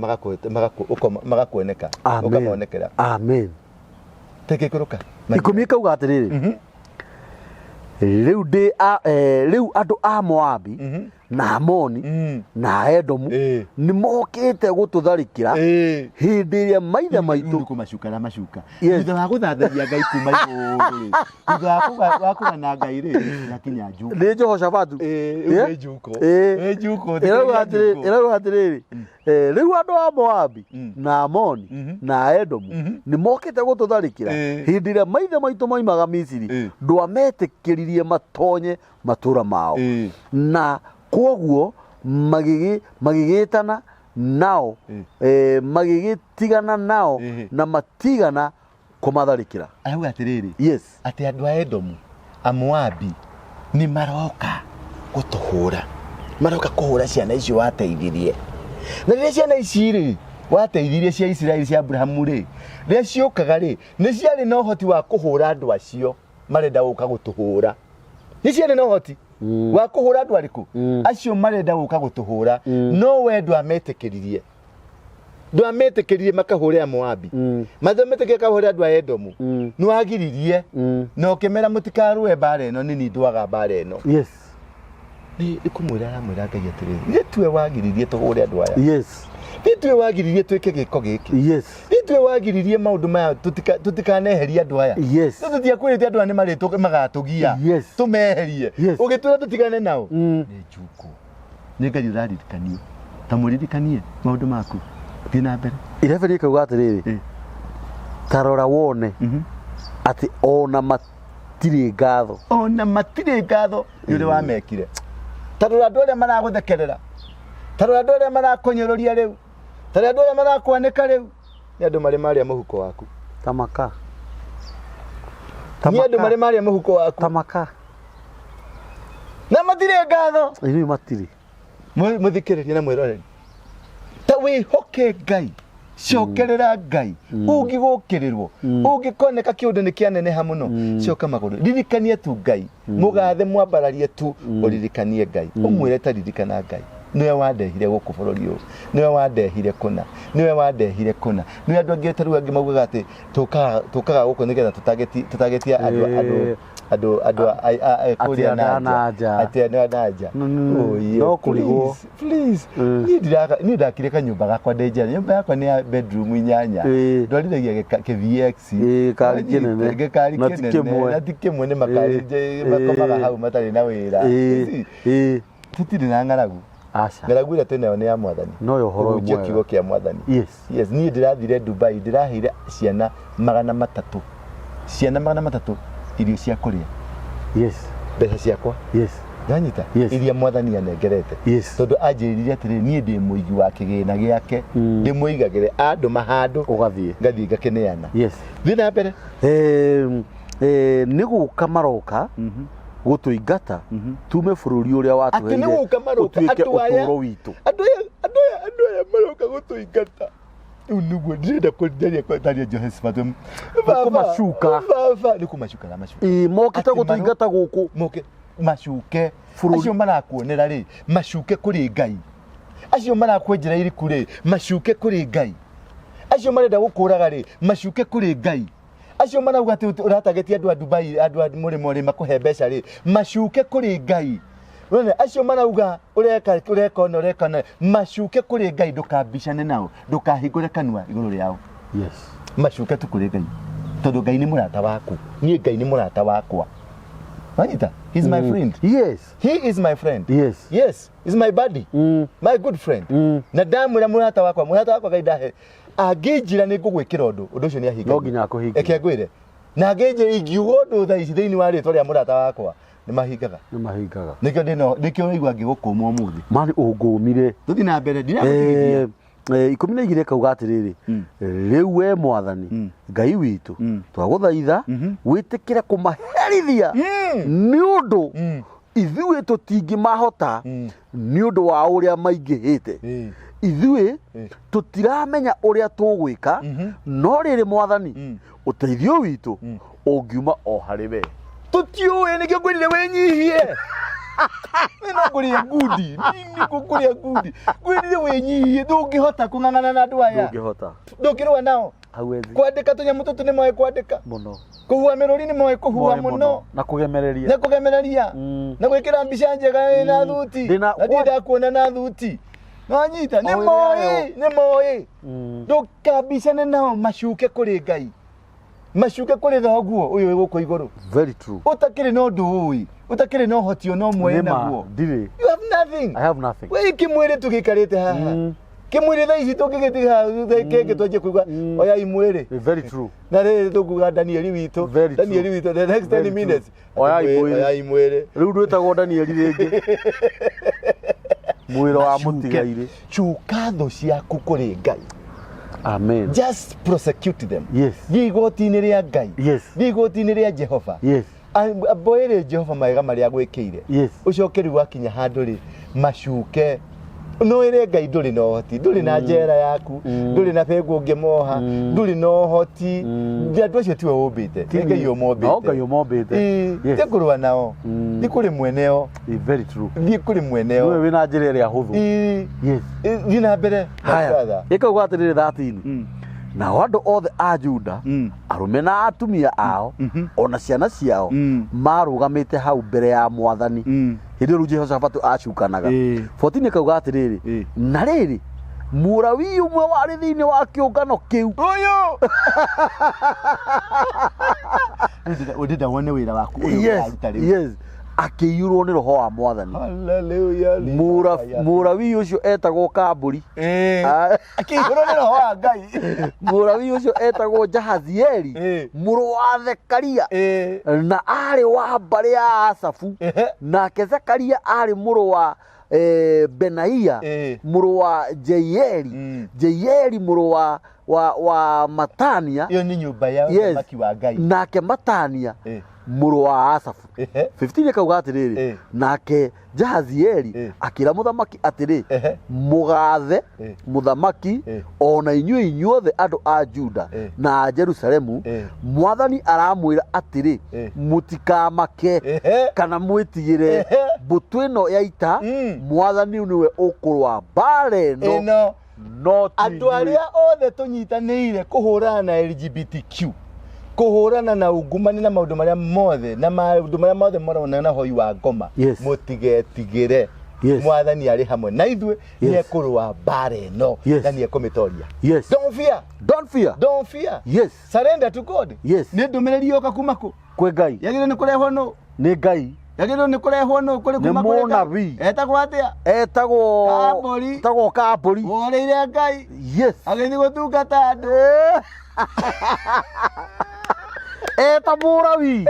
magakuoneka ũkamonekera. Amen. Tekĩkũrũka ikũmi kauga atĩrĩrĩ, rĩu andũ a Moabi na Amoni na Edomu nĩ mokĩte gũtũtharĩkĩra hĩndĩ ĩrĩa maithe maitũ macuka thutha wa gũthatharia Ngai kuma igũrũ thutha wa kũgana Ngai rĩ nakinya njuko nĩ Jehoshaphat ĩrauga atĩrĩrĩ, rĩu andũ a Moabi na Amoni na Edomu nĩ mokĩte gũtũtharĩkĩra hĩndĩ ĩrĩa maithe maitũ maimaga Misiri ndwametĩkĩririe matonye matũra mao na kwoguo magĩgĩtana nao magĩgĩtigana nao na matigana kũmatharĩkĩra. Arauga atĩrĩrĩ, yes, atĩ andũ a Edomu a Moabi nĩ maroka gũtũhũra, maroka kũhũra ciana icio wateithirie. Na rĩrĩa ciana ici rĩ wateithirie cia Isiraeli cia Abrahamu rĩ, rĩrĩa ciũkaga rĩ nĩ ciarĩ na ũhoti wa kũhũra andũ acio marenda gũka gũtũhũra. Nĩ ciarĩ na ũhoti wa kũhũra andũ arĩkũ acio marenda gũka gũtũhũra, no we ndwametĩkĩririe makahũre a Moabi, mathometĩkĩrie kahũre andũ a Edomu, nĩ wagiririe na ũkĩmera mũtikarũe mbara ĩno nĩ ndwaga mbara ĩno. Yes, nĩ kũmwĩra aramwĩra Ngai atĩrĩrĩ, nĩtwe wagiririe tũhũre andũ aya. Yes, nĩtwe wagiririe twĩke gĩko gĩkĩ. Yes, nĩtwe wagiririe maũndũ maya tũtikaneheria andũ aya. Yes, tũtiakwĩrĩte andũ aya nĩ marĩtũ magatũgia tũmeherie ũgĩtwĩra tũtigane nao. Nĩ njuko nĩ Ngai ũraririkanio tamuririkanie maundu maku thi na mbere ireberi kauga atiriri tarora wone ati ona matire ngatho yule wamekire tarora andu aria maraguthekerera tarora andu aria marakunyururia riu tarora andu aria marakwanika riu ni andu maria muhuko waku tamaka ni andu maria muhuko waku tamaka na matire ngatho ini matire muthikiririe na mwiroreri ta wihoke Ngai cokerera Ngai ungigukirirwo ungikoneka kiundu ni kianeneha muno coka maguru ririkanie tu Ngai mugathe mwambararie tu uririkanie Ngai umwire ta ririkana Ngai niwe wandehire guku bururi uyu niwe wandehire kuna niwe wandehire kuna niwe andu angi taru angi maugaga ati tukaga guku nigetha tutagetia andu kuria naja ati naja no kurigwo please ni ndakire kanyumba gakwa ndenjera nyumba yakwa ni bedroom 8 ndwarithagia KVX kari kinene na tikimwe ni makari makomaga hau matari na wira tutiri na ngaragu ngaragu ira tene ni ya mwathani no yo horo mwe kigo kia mwathani yes ni ndirathire Dubai ndirahire ciana 300 irio cia kuria mbeca ciakwa nyanyita iria mwathani anengerete tondu anjiririe atiri nie ndi muigi wa kigina giake ndi muigagire andu mahandu ugathie ngathie ngakeneana thi na mbere ni guka maroka gutuingata tume bururi uria watuheire tuike uturo witu andu aya maroka gutuingata unugwe ndenda kwendaria kwa Daria Johannesburg kumashuka ni kumashuka na mashuka mokita gutuingata guku moke mashuke acio marakuonera ri mashuke kuri Ngai acio marakwenjera iri kuri mashuke kuri Ngai acio marenda gukuraga ri mashuke kuri Ngai acio marauga ati uratagetia andu a Dubai andu a muri makuhe mbeca ri mashuke kuri Ngai wone acio marauga ureka mashuke kuri Ngai ndukambicane nao ndukahingure kanwa iguru riao mashuke tu kuri Ngai tondu Ngai ni murata waku nie Ngai ni murata wakwa Anita, he's my friend. He is my friend. He's my buddy. My good friend. Na ndamwira murata wakwa Ngai ndahe angijira ni ngugwikira undu ucio ni ahinga no nginya akuhinga eke ngwire na angije ingiugo undu tha ici thiini wa ritwa ria murata wakwa ni mahingaga nikio igwa ngigukumwa muthi mani ungumire tuthi na mbere ndiramutigithia 12 kauga atiriri riu we mwathani Ngai witu twaguthaitha witikire kumaherithia ni undu ithuĩ tũtingĩmahota nĩ ũndũ wa ũrĩa maingĩhĩte ithuĩ tũtiramenya ũrĩa tũgwĩka no rĩrĩ mwathani ũteithio witũ ũngiuma o harĩ we tũtiũĩ nĩkĩo ngwĩrire wĩnyihie nĩnakũrĩa ngundi ngwĩrire wĩnyihie ndũngĩhota kũng'ang'ana na andũ aya ndũngĩrũa nao kwandĩka tũnyamũ tũtũ nĩ moĩ kwandĩka mũno kuhua mĩrũri nĩ moĩ kuhua mũno na kũgemereria na gwĩkĩra mbica njega na thuti na ndakuona na thuti nanyita nĩ moĩ ndũkambicane nao macuke kũrĩ Ngai macuke kũrĩ thoguo ũyũ wĩgũkũ igũrũ ũtakĩrĩ na ũndũ ũĩ utakire no hotio no mwe naguo you have nothing I have nothing we kimwire tugikarite haha kimwire tha ici tungigitiga kenge twaje kuigwa oya imwire very true na riri tukuga Daniel witu the next 10 minutes oya imwire riu ndwetagwo Daniel ringi mwiro wa mutigaire chuka tho ciaku kuri Ngai amen just prosecute them igoti-inĩ rĩa Ngai igoti-inĩ rĩa Jehova aboere Jehova maega maria gwĩkĩire ucokeri wakinya handũ ri macuke no ire Ngai ndũrĩ na ũhoti ndũrĩ na njera yaku ndũrĩ na bengo ngĩmoha ndũrĩ na ũhoti andũ acio tiwe ũmbĩte Ngai ũmombĩte tekũrũa nao nĩ kũrĩ mweneo very true nĩ kũrĩ mweneo wewe wĩna njĩra ĩrĩa hũthũ thiĩ na mbere haya ĩkauga atĩrĩrĩ 13 na andũ othe a Juda arume na atumia ao ona ciana ciao marugamite hau mbere ya mwathani hĩndĩ ĩyo Jehoshafatu acukanaga 14 kauga atĩrĩrĩ na rĩrĩ mũrawi ũmwe warĩ thĩinĩ wa kĩũngano kĩu ũyũ ndĩnda wone wĩra waku ũyũ akĩiyũrwo nĩ roho wa Mwathani. Hallelujah. Mũrawi ũcio etagwo Kambũri. Akĩiyũrwo nĩ roho wa Ngai. Mũrawi ũcio etagwo Jahazieli, mũrũ wa Zekaria, na arĩ wa mbarĩ ya Asafu. Nake Zekaria arĩ mũrũ wa Benaia, mũrũ wa Jeieli, Jeieli mũrũ wa Matania. Iyo ni nyũmba ya ũthamaki wa Ngai. Nake Matania mũrũ wa Asafu. 15 akauga atĩrĩrĩ, nake Jahazieli akĩra mũthamaki atĩrĩ, mũgathe mũthamaki ona inyuothe andũ a Juda na Jerusalemu, Mwathani aramwĩra atĩrĩ, mũtikamake kana mwĩtigĩre mbũtũ ĩno ya ita, Mwathani nĩwe ũkũrũa mbara ĩno. Andũ arĩa othe tũnyitanĩire kũhũrana na LGBTQ, kũhũrana na ungumani na maũndũ marĩa mothe na maũndũ marĩa mothe marona na hoi wa ngoma, mũtigetigĩre. Mwathani arĩ hamwe na ithuĩ, nĩ ekũrũa mbara ĩno na nĩ ekũmĩtoria. Don't fear. Don't fear. Don't fear. Yes. Surrender to God. Yes. Nĩ ndũmĩrĩri yoka kuma kũ? Kwĩ Ngai. Yagĩrĩirwo nĩ kũrehwo nũ? Nĩ Ngai. Yagĩrĩirwo nĩ kũrehwo nũ? Kũrĩ kuma kũrĩ Ngai. Etagwo atĩa? Etagwo Kambũri. Woreire Ngai. Yes. Agĩthiĩ gũtungata andũ. Eta mũrawi.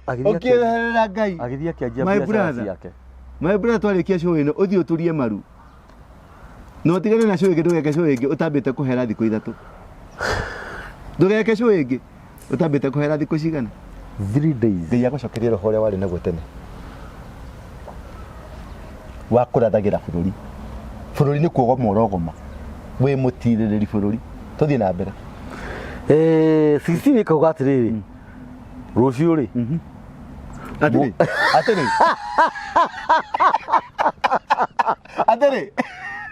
Ũkĩeherera Ngai. Agĩthiĩ akĩanjia biacara ciake. My brother twarĩkia show ĩno, ũthiĩ ũturie maru. Na ũtigane na show ĩngĩ, ndũgeke show ĩngĩ ũtambĩte kũhera thikũ ithatũ. Ndũgeke show ĩngĩ ũtambĩte kũhera thikũ cigana? 3 days. Ngai agũcokerie roho ũrĩa warĩ naguo tene wa kũrathagĩra bũrũri. Bũrũri nĩ kuogoma ũrogoma, wĩ mũtirĩrĩri bũrũri. Tũthiĩ na mbere. 16 ikauga atĩrĩrĩ, rũciũ rĩ, atĩrĩ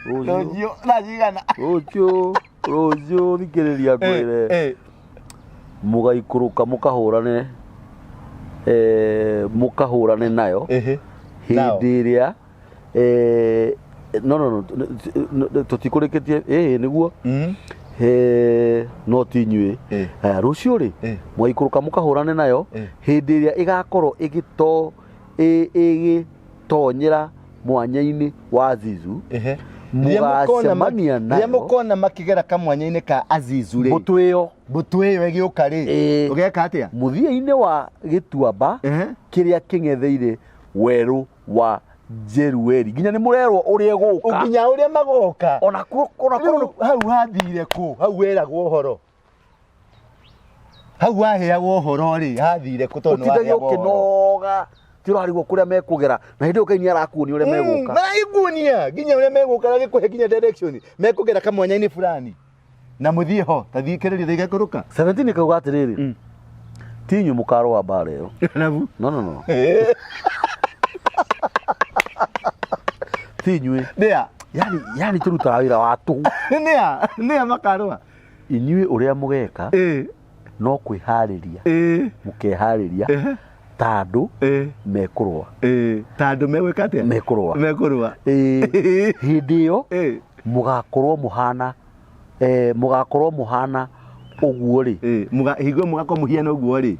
rũciũ na cigana? Rũciũ thikĩrĩria ngwĩre, mũgaikũrũka mũkahũrane nayo hĩndĩ ĩrĩa tũtikũrĩkĩtie nĩguo no ti inyuĩ. Rũciũ rĩ, mũgaikũrũka mũkahũrane nayo hĩndĩ ĩrĩa ĩgakorwo ĩgĩtonyera mwanya-inĩ wa Azizu. Mũgacemania nayo rĩrĩa mũkona makĩgera kamwanya-inĩ ka Azizu rĩ, mbũtũ ĩyo ĩgĩũka rĩ, ũgeka atĩa? Mũthia-inĩ wa gĩtuamba kĩrĩa kĩng'etheire werũ wa Jerueli. Nginya nĩ mũrerwo ũrĩa gũka, nginya ũrĩa magoka. Ona hau hathire kũ? Hau weragwo ũhoro, hau waheagwo ũhoro rĩ, hathire kũ? Tondũ waheagwo ũkĩnoga tirarigwo kũrĩa mekũgera, na hĩndĩ ĩyo Ngai nĩarakuonia ũrĩa megũka. Maraikuonia nginya ũrĩa megũka, agĩkũhe nginya direction, mekũgera kamwanya-inĩ fulani na mũthiĩ ho. Ta thikĩrĩria thigakũrũka. 17 kauga atĩrĩrĩ, ti inyuĩ mũkarũa mbara ĩyo. No. Ti inyuĩ. Yani tũrutaga wĩra wa tũhũ. Nĩa makarũa. Inyuĩ ũrĩa mũgeka no kwĩharĩria, mũkeharĩria tandũ mekũrũa. Tandũ megwĩka atĩa? Mekũrũa. Hĩndĩ ĩyo mũgakorwo mũhana ũguo rĩ, hingo mũgakorwo mũhiana ũguo rĩ,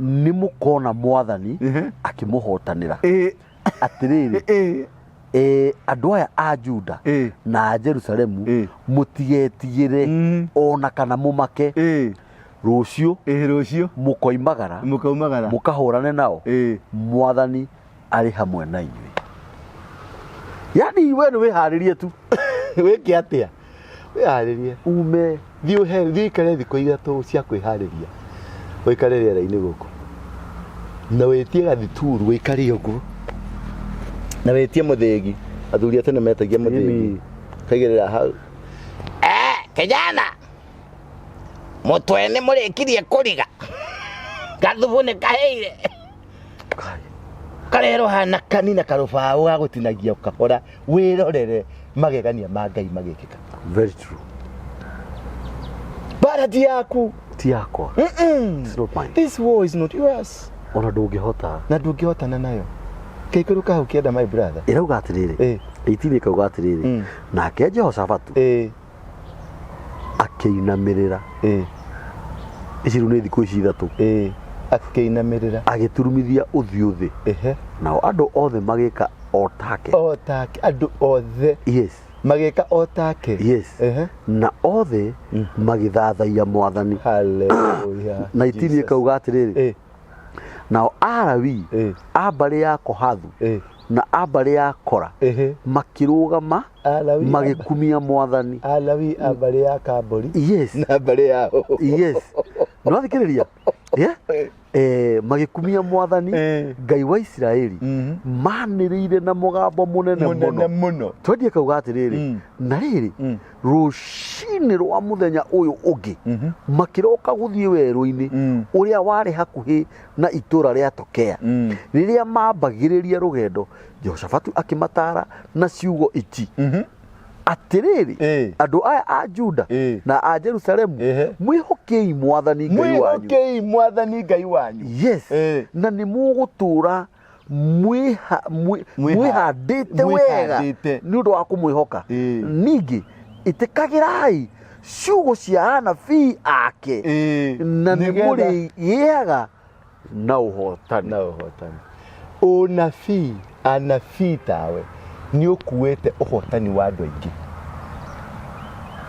nĩ mũkona Mwathani akĩmũhotanĩra. Atĩrĩrĩ, andũ aya a Juda na Jerusalemu mũtigetigĩre ona kana mũmake. Rũciũ mũkoimagara mũkahũrane nao, Mwathani arĩ hamwe na inyuĩ. Yani we nĩ wĩharĩrie tu. Wĩke atĩa? Wĩharĩrie ume, thiĩ ikare thikũ ithatũ cia kwĩharĩria, ũikare rĩera-inĩ gũkũ na wĩtie gathituru, wĩikare ũguo na wĩtie mũthĩgi. Athuri atene metagia mũthĩgi, kaigĩrĩra hau. Kijana, mũtwe nĩ mũrĩkirie kũriga, gathubu nĩ kahĩire, karero hana kanina karũbaũ ga gũtinagia kahora, wĩrorere magegania ma Ngai magĩkĩka. Very true. Bara ti yaku, ti yakwa. It's not mine. This war is not yours. Ona ndũngĩhota. Na ndũngĩhotana nayo. Kaikũrũka hau kĩenda my brother. Ĩrauga atĩrĩrĩ, 18 kauga atĩrĩrĩ, nake Jehoshafatu akĩinamĩrĩra. Ici rĩu nĩ thikũ ici ithatũ. akĩinamirĩra agĩturumithia ũthiũ thĩ ehe nao andũ othe magĩka o take andũ othe yes magĩka o take yes na othe magĩthathaiya Mwathani haleluya na itinĩ kauga atĩrĩrĩ nao Arawi a mbarĩ ya Kohathu na a mbarĩ ya Kora makĩrũgama magĩkumia Mwathani Alawi a mbarĩ ya Kambũri yes na mbarĩ yao yes no thikĩrĩria magĩkumia Mwathani Ngai wa Isiraeli manĩrĩire na mũgambo mũnene mũno twendie kauga atĩrĩrĩ na rĩrĩ rũcinĩ rwa mũthenya ũyũ ũngĩ makĩroka gũthiĩ werũ-inĩ ũrĩa warĩ hakuhĩ na itũũra rĩa Tokea rĩrĩa mambagĩrĩria rũgendo Jehoshafatu akĩmatara na ciugo iti atĩrĩrĩ andũ aya a Juda na a Jerusalemu mwĩhokei Mwathani Ngai wanyu yes na nĩ mũgũtũũra mwĩhandĩte wega nĩ ũndũ wa kũmwĩhoka ningĩ ĩtĩkagĩrai ciugo cia anabii ake na nĩ mũrĩgĩaga na ũhotani anabii tawe nĩ ũkuĩte ũhotani wa andũ aingĩ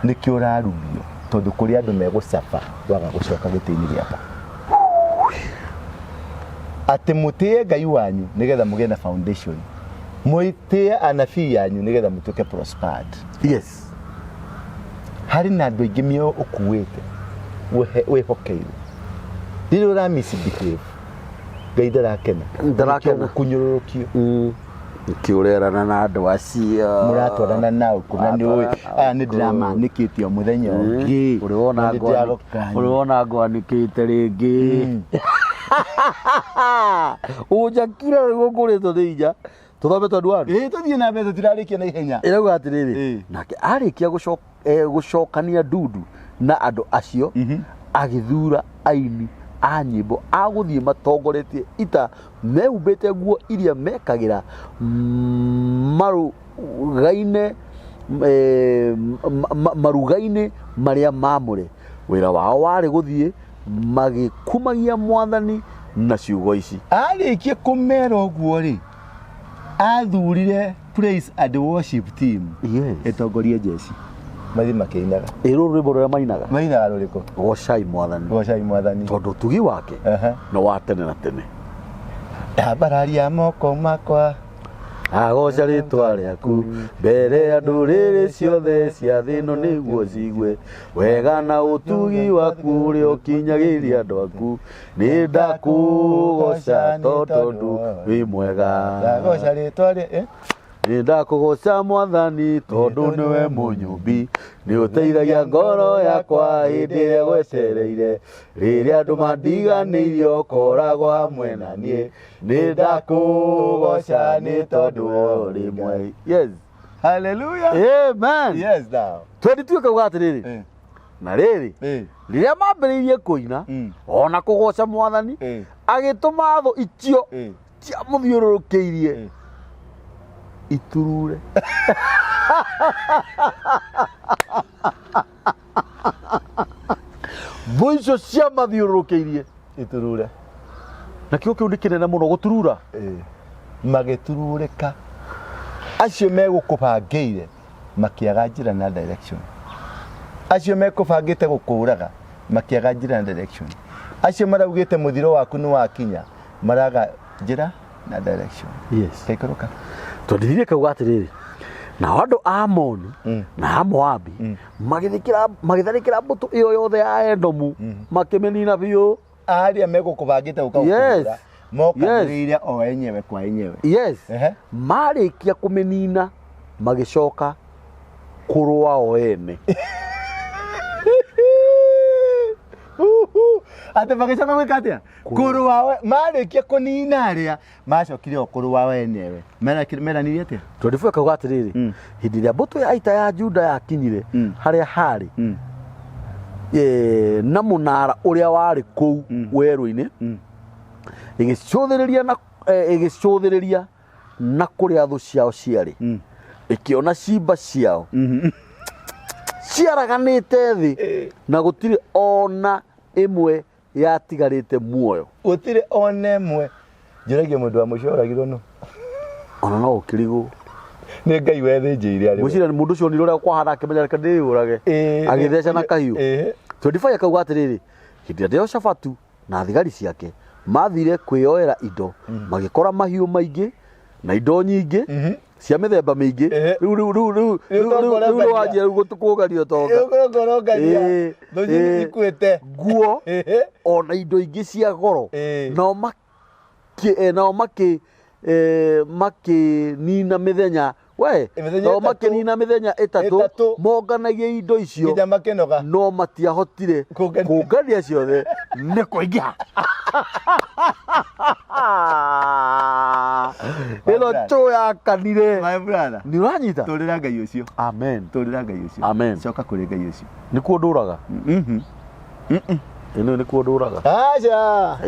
nĩkĩo ũrarumio tondũ kũrĩ andũ megũcaba waga gũcoka gĩtĩ-inĩ gĩaka atĩ mũtĩe Ngai wanyu nĩgetha mũgĩe na foundation mũtĩe anabii yanyu nĩgetha mũtuĩke prospered yes harĩ na andũ aingĩ mĩo ũkuĩte wĩhokeirwo rĩrĩa ũramisbehave Ngai ndarakena gũkunyũrũrũkio kiurerana na andũ acio muratwarana nao kuna ni uyu aya ni ndiramanĩkĩte o muthenya ũngĩ ũrĩona ngwanĩkĩte rĩngĩ ũnjakira gũkũrĩtwo nĩ inya tũthome tondũ andũ tũthiĩ na mbere tũtirarĩkia na ihenya ĩrauga atĩrĩrĩ nake arĩkia gũcokania ndundu na andũ acio agĩthura aini a nyĩmbo agũthiĩ matongoretie ita mehumbĩte nguo iria mekagĩra maruga-inĩ marĩa maamũre wĩra wao warĩ gũthiĩ magĩkumagia Mwathani na ciugo ici arĩkia kũmera ũguo rĩ athurire praise and worship team ĩtongorie jeshi mathi makĩinaga rũrũ rwĩmbo rũrĩa mainaga rũrĩkũ gocai Mwathani tondũ ũtugi wake nĩ wa tene na tene ndambararia moko makwa agoca rĩtwa rĩaku mbere ya ndũrĩrĩ ciothe cia thĩ ĩno nĩguo cigue wega na ũtugi waku ũrĩa ũkinyagĩria andũ aku nĩ ndakũgoca tondũ wĩ mwega ndagoca rĩtwa rĩa ndakũgoca Mwathani tondũ nĩwe mũnyũmbi nĩ ũteithagia ngoro yakwa hĩndĩ ĩrĩa gwetereire rĩrĩa andũ mandiganĩirio koragwo hamwe na niĩ nĩ ndakũgoca nĩ tondũ ũrĩ mwega yes hallelujah amen yes now 22 kauga atĩrĩrĩ na rĩrĩ rĩrĩa mambĩrĩirie kũina ona kũgoca Mwathani agĩtũma thũ icio cia mũthiũrũrũkĩirie iturure mwico cia mathiũrũrũkĩirie iturure na kĩo kĩu nĩ kĩnene mũno gũturura magĩturũrĩka acio megũkũbangĩire makĩaga njĩra na direction acio mekũbangĩte gũkũraga makĩaga njĩra na direction acio maraugĩte mũthiro waku nĩ wakinya maraga njĩra na direction yes kaikoroka tondithie kauga atĩrĩrĩ nao andũ a Amoni na a Moabi magĩtharĩkĩra mbũtũ ĩyo yothe ya Edomu makĩmĩnina biũ arĩa megũkũbangĩte gũkaũkũra mokanĩrĩire o enyewe kwa enyewe yes marĩkia kũmĩnina magĩcoka kũrũa o ene ate magĩcoka gwĩka atĩa kũrũa marĩkia kũnina arĩa macokire o kũrũa o enyewe meranirie atĩa 24 kauga atĩrĩrĩ hĩndĩ ĩrĩa mbũtũ ya ita ya Juda yakinyire harĩa harĩ na mũnara ũrĩa warĩ kũu werũ-inĩ ĩgĩcũthĩrĩria na kũrĩa thũ ciao ciarĩ ĩkĩona ciimba ciao ciaraganĩte thĩ na gũtirĩ ona ĩmwe yatigarite muoyo utire onemwe njiragia mundu wa mucoragirwo no ona no ukirigo ni ngai wethinjire ari mucira ni mundu cio ni rore kwahana akimenya reka ndiurage agitheca na kahiu 25 akauga atiriri hindi ndio Shafatu na thigari ciake mathire kwioera indo magikora mahiu maingi na indo nyingi cia mithemba mingi riu wajia gutukugario tonga ndonyi ikwete guo ona indo ingi cia goro no maki nina mithenya we no maki nina mithenya itatu monganagia indo icio no matiahotire kungania ciothe ni kuingiha ilo cho ya kanire my brother ni uranyita turira ngai ucio amen turira ngai ucio amen coka kuri ngai ucio ni kuonduraga ino ni kuonduraga acha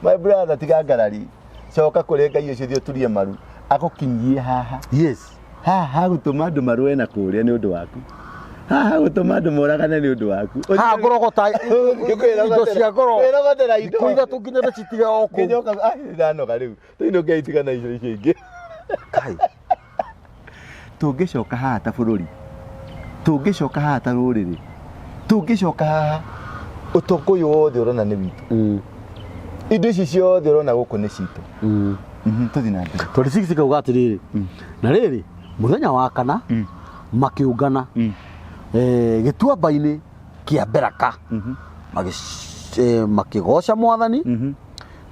my brother tigangarari coka kuri ngai ucio thio turie maru agukinyie haha yes haha gutuma andu marue na kuria ni undu waku haha gutuma andu moragane ni undu waku ha ngorogota indo cia ngoro kwirogotera indo kuiga tukinyete citiga oku nyoka ndanoga riu tuino ngeitigana icio ingi kai tungicoka haha ta bururi tungicoka haha ta ruriri tungicoka haha utongoyo wothe urona ni witu indo ici ciothe urona guku ni citu tuthi na mbere 26 kauga atiriri na riri muthenya wa kana makiungana gituamba-ini kia Beraka makigoca mwathani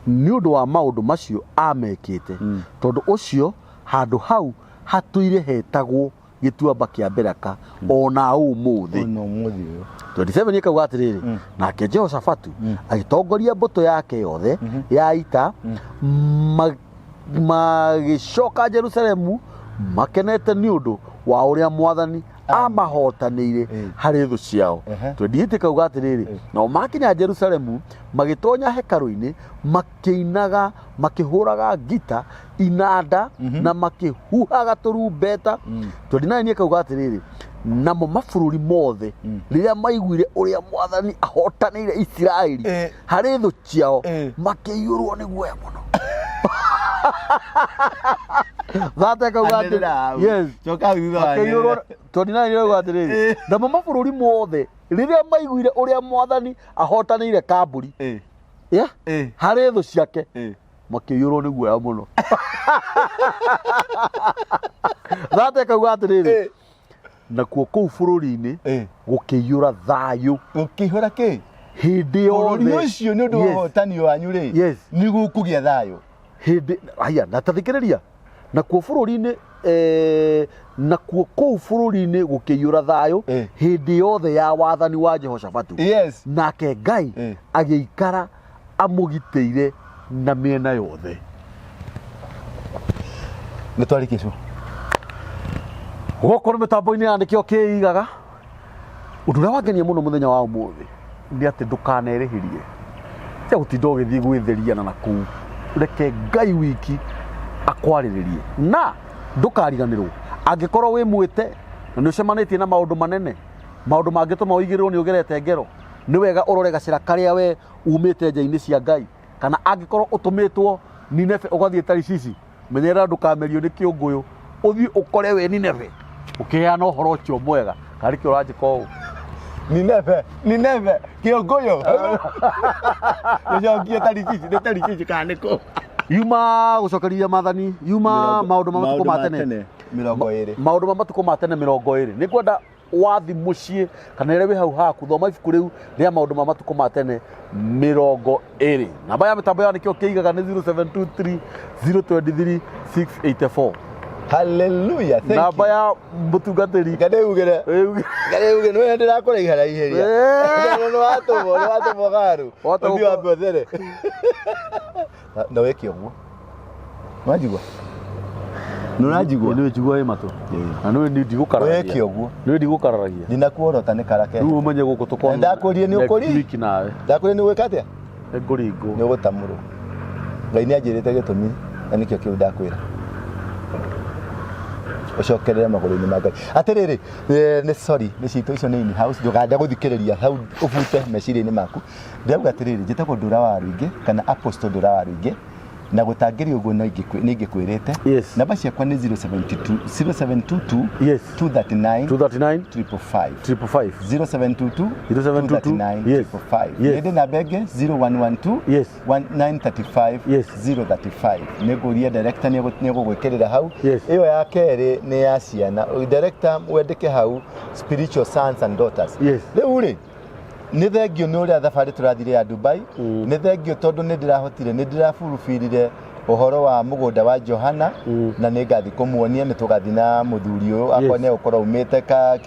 ni undu wa maundu macio amekite tondu ucio handu hau hatuire hetagwo gituamba kia Beraka ona umuthi 27 kauga atiriri nake Jehoshafatu agitongoria mbuto yake yothe ya ita magicoka Jerusalemu makenete ni undu wa uria mwathani amahotanire hari thu ciao twendite kauga atiriri no makinya Jerusalemu magitonya hekaru-ini makiinaga makihuraga gita inanda na makihuhaga turumbeta 29 kauga atiriri namo mabururi mothe riria maiguire uria mwathani ahotanire Israeli hari thu ciao makiyurwo ni guoya muno Thate kauga yes coka thutha wa 29 kauga atiriri namo mabururi mothe riria maiguire uria mwathani ahotanire Kamburi hari thu ciake makiyurwo ni guoya muno Thate kauga atiriri nakuo kuu bururi-ini gukiyura thayu ukihura ki hindi yothe bururi ucio ni undu wa hotani wanyu ri ni gukugia thayu hindi aya natathikiriria nakuo bururi-ini nakuo kuu bururi-ini gukiyura thayu hindi yothe ya wathani wa Jehoshafatu nake Ngai agiikara amugiteire na miena yothe ni twarikicwo gukuru mitambo-ini yandikio kiigaga undu uria wangenia muno muthenya wa umuthi ni ati ndukanerehirie tia gutinda ugithii gwitheriana na kuu reke Ngai wiki akwariririe na ndukariganirwo angikorwo wi mwite na ni ucemanitie na maundu manene maundu mangituma uigirirwo ni ugerete ngero ni wega urore gacira karia we umite nja-ini cia Ngai kana angikorwo utumitwo Nineve ugathie Tarishishi menyera ndukamerio ni kiunguyu uthii ukore we Nineve ukiheana uhoro ucio mwega kari ki uranjika uu Nineve kiunguyu nicokie Tarishishi kaniko yuma gucokeria mathani yuma maundu ma matuko matene 20 maundu ma matuko matene 20 ni kwenda wathi mucii kana ire wi hau haku thoma ibuku riu ria maundu ma matuko matene 20 namba ya mitambo ya nikio kiigaga ni 0723 023 684 hallelujah thank you namba ya mutungatiri gadeugere no ndira kureihara iheria no watu garu othi wa mbothere na weki ogwo wajigwa nurajigwa ni wejigwa imatu na no ndi digukaragia weki ogwo ni ndigukaragia ndinakuorota ni karake riu umenye guku tukona ndakurie ni ukuri wiki nawe ndakurie ni wekatia nguringo ni ugutamuru Ngai ni anjirite gitumi na nikio kiu ndakwira ucokerere maguru-ini ma Ngai atiriri ni sorry ni cito icio ni in house nduganda guthikiriria hau ubute meciria-ini maku ndauga atiriri njitagwo Ndura wa Ruingi kana Apostle Ndura wa Ruingi na gutangiria uguo no ingikwirite namba ciakwa ni 0722 yes 239 239 555 0722 239 555 ndi namba ingi 0112 yes 1935 yes 035 niguria director ni gugwikirira hau yes iyo ya keri ni ya ciana director wendeke hau spiritual sons and daughters riu ri ni thengio ni uria thabari turathire ya Dubai ni thengio tondu ni ndirahotire ni ndirafurufirire uhoro wa mugunda wa Johana na ni ngathi kumuonia ni tugathi na muthuri uyu akwa ni ukora umite ka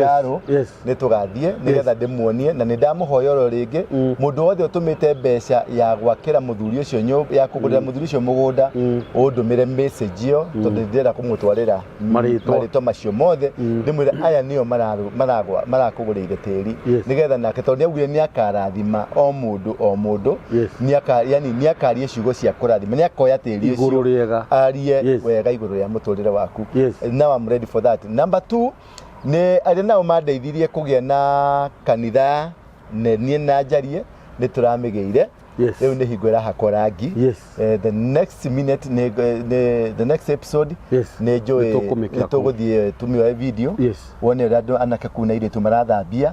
yaro ni tugathie ni getha ndimuonie na ni ndamuhoya ro ringi mundu wothe utumite mbeca ya gwakira muthuri ucio nyumba ya kugurira muthuri ucio mugunda undumire message yo tondu ndira kumutwarira marito macio mothe ndimwire aya nio marakugurire tiri ni getha nake tondu augire ni akarathima o mundu ni akarie ciugo cia kurathima koya tiri iguru riega arie wega iguru ya muturire waku now I'm ready for that. Number 2 ni ari nao mandeithirie kugia na kanitha nie na njarie ni turamigeire riu ni hingo irahakorangi the next minute the next episode ni joy tuguthie tumioe video wone rado anake kuna ile tumarathambia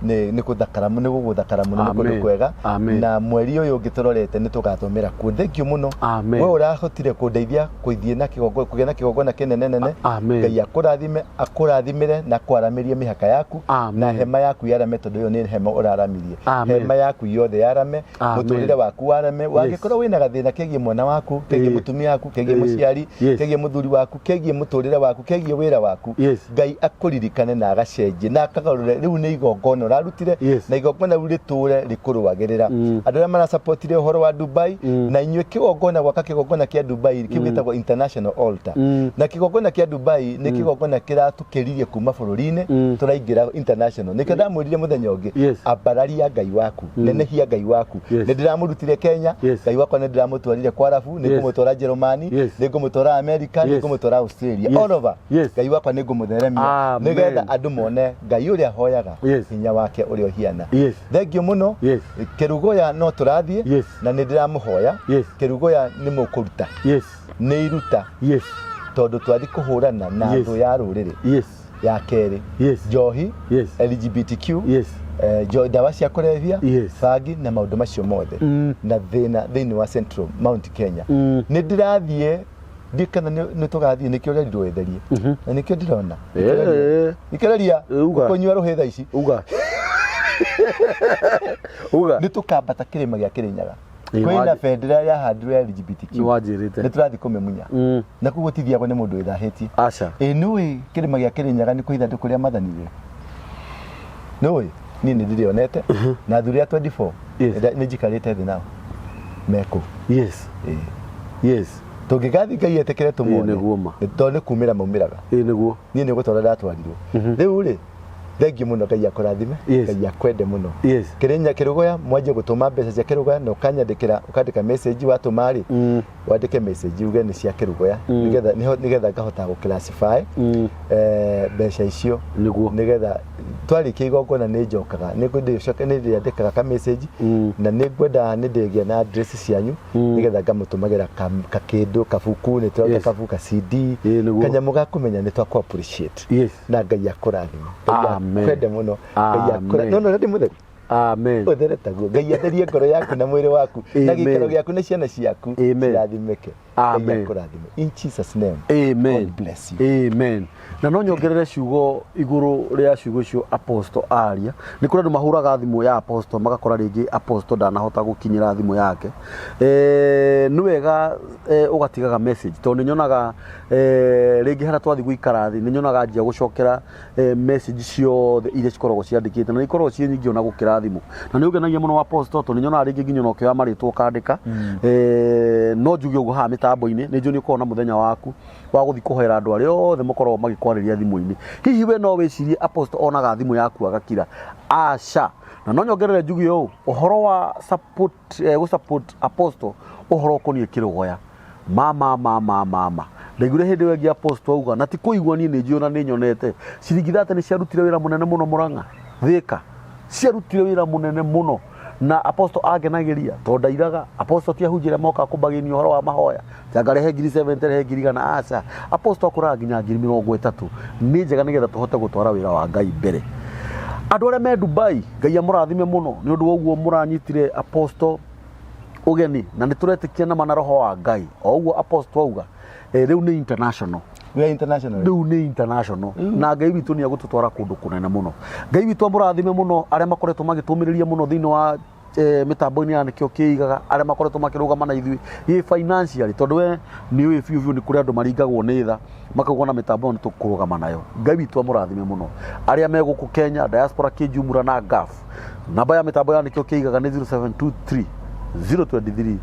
ni kuthakara muno guguthakara muno ni kwega na mweri uyu ngitororete ni tugathomera ku thank you muno we urahotire kundeithia kuithie na kigongo kugia na kigongo na kinenenene Ngai akurathimire na kwaramirie mihaka yaku na hema yaku yarame tondu yo ni hema uraramirie hema yaku yothe yarame muturire waku warame wagikorwo wina gathina kegie mwana waku kegie mutumia waku kegie muciari kegie muthuri waku kegie muturire waku kegie wira waku Ngai akuririkane na agacenjie na akagarure riu ni igongona urarutire na igongona riu riture rikurwagirira andu aria mara supportire uhoro wa Dubai na inywe kigongona gwaka kigongona kia Dubai kigitagwo international altar na kigongona kia Dubai ni kigongona kiratukiririe kuma bururi-ini turaingira international nikadamwirire muthenya ungi abararia Ngai waku nenehia Ngai waku ni ndiramurutire Kenya Ngai wakwa ni ndiramutwarire kwa Arabu ni ngumutwara Germany ni ngumutwara America ni ngumutwara Australia all over Ngai wakwa ni ngumutheremia nigetha andu mone Ngai uria hoyaga hinya wake uria hiana thengio muno kirugoya no turathie na ni ndiramuhoya kirugoya ni mukuruta ni iruta tondu twathi kuhurana na andu ya ruriri ya keri njohi LGBTQ dawa cia kurevia bangi na maundu macio mothe na thina wa Central Mount Kenya ni ndirathie ndikana ni tugathie nikio ria ndwetherie na nikio ndirona nikiraria kunywa ruhitha ici uga ni tukambata kirima gia Kirinyaga kwina bendera ya handru ya LGBTQ ni turathi kumemunya na kugutithia ni mundu ithahitie aca nui kirima gia Kirinyaga ni kuitha ndukuria mathanire nui ni ndirionete na thuria 24 ni jikarite thi nao meko tungigathi Ngai etekere tumone tondu kumira maumiraga niguo ni gutwara ndatwarirwo riu ri thengi muno Ngai akurathime Ngai akwende muno Kirinya kirugoya mwaje gutuma mbeca cia kirugoya no kanyandikira ukandika message watumari wandike message uge ni cia kirugoya nigetha ngahota gu classify mbeca icio nigetha twarikia igongona ni njokaga nigucoka ni ndiandikaga ka message na nigwenda ni ndegia na address cianyu nigetha ngamutumagira kakindu kabuku ni twaga kabuku ka CD kanyamu ga kumenya ni twakwa appreciate na Ngai akurathime kwende muno Ngai akurathime no ndi mutheri amen utheretaguo Ngai atherie ngoro yaku na mwiri waku na gikero giaku na ciana ciaku cirathimeke amen akurathime in Jesus name amen God bless you amen na no nyongerere ciugo iguru ria ciugo cio Apostle Aria ni kuri andu mahuraga thimu ya Apostle magakora ringi Apostle ndanahota gukinyira thimu yake ni wega ugatigaga message to ni nyonaga ringi hara twathi guikara thi ni nyonaga njia gucokera message cio iria cikoragwo ciandikite na ikoragwo ci nyingi ona gukira thimu na ni ugenagia muno Apostle to ni nyonaga ringi nginya no kioya maritwo kandika no njuge ugo ha mitambo-ini ni njuni ukona muthenya waku wa guthi kuhera andu aria othe mukorwo magikwariria thimu-ini hihi we no wicirie Apostle onaga thimu yaku agakira aca na no nyongerere njugi u uhoro wa support Apostle uhoro konie kirugoya mama ndaigure hindi wengi apostle auga na ti kuigua ni njiona ni nyonete ciringi 30 ni ciarutire wira munene muno Murang'a Thika ciarutire wira munene muno na apostle agenagiria to ndairaga apostle ti ahunjire moka kumbagini horo wa mahoya jangarehe ngiri 70 rehe ngiri gana aca apostle akura nginya ngiri 30 ni njega nigetha tuhote gutwara wira wa Ngai mbere. Andu aria me Dubai Ngai amurathime muno ni undu woguo muranyitire apostle ugeni na ni turetikia na mana roho wa Ngai o uguo apostle auga riu ni international. We are international. Riu ni international na Ngai witu ni agututwara kundu kunene muno. Ngai witu amurathime muno aria makoretwo magituumiriria muno thiini wa mitambo-ini ya nikio kiigaga aria makoretwo makirugama na ithui i financially tondu we ni ui biu ni kuri andu maringagwo ni tha makauga na mitambo ni tukurugama nayo. Ngai witu amurathime muno aria me guku Kenya diaspora kijumura na gaf namba ya mitambo ya nikio kiigaga ni 0723 023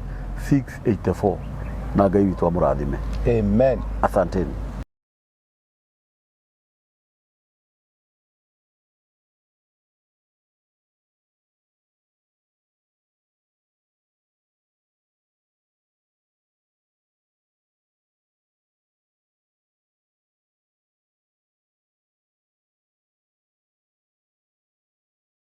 684 na Ngai witu amurathime. Amen. Asanteni.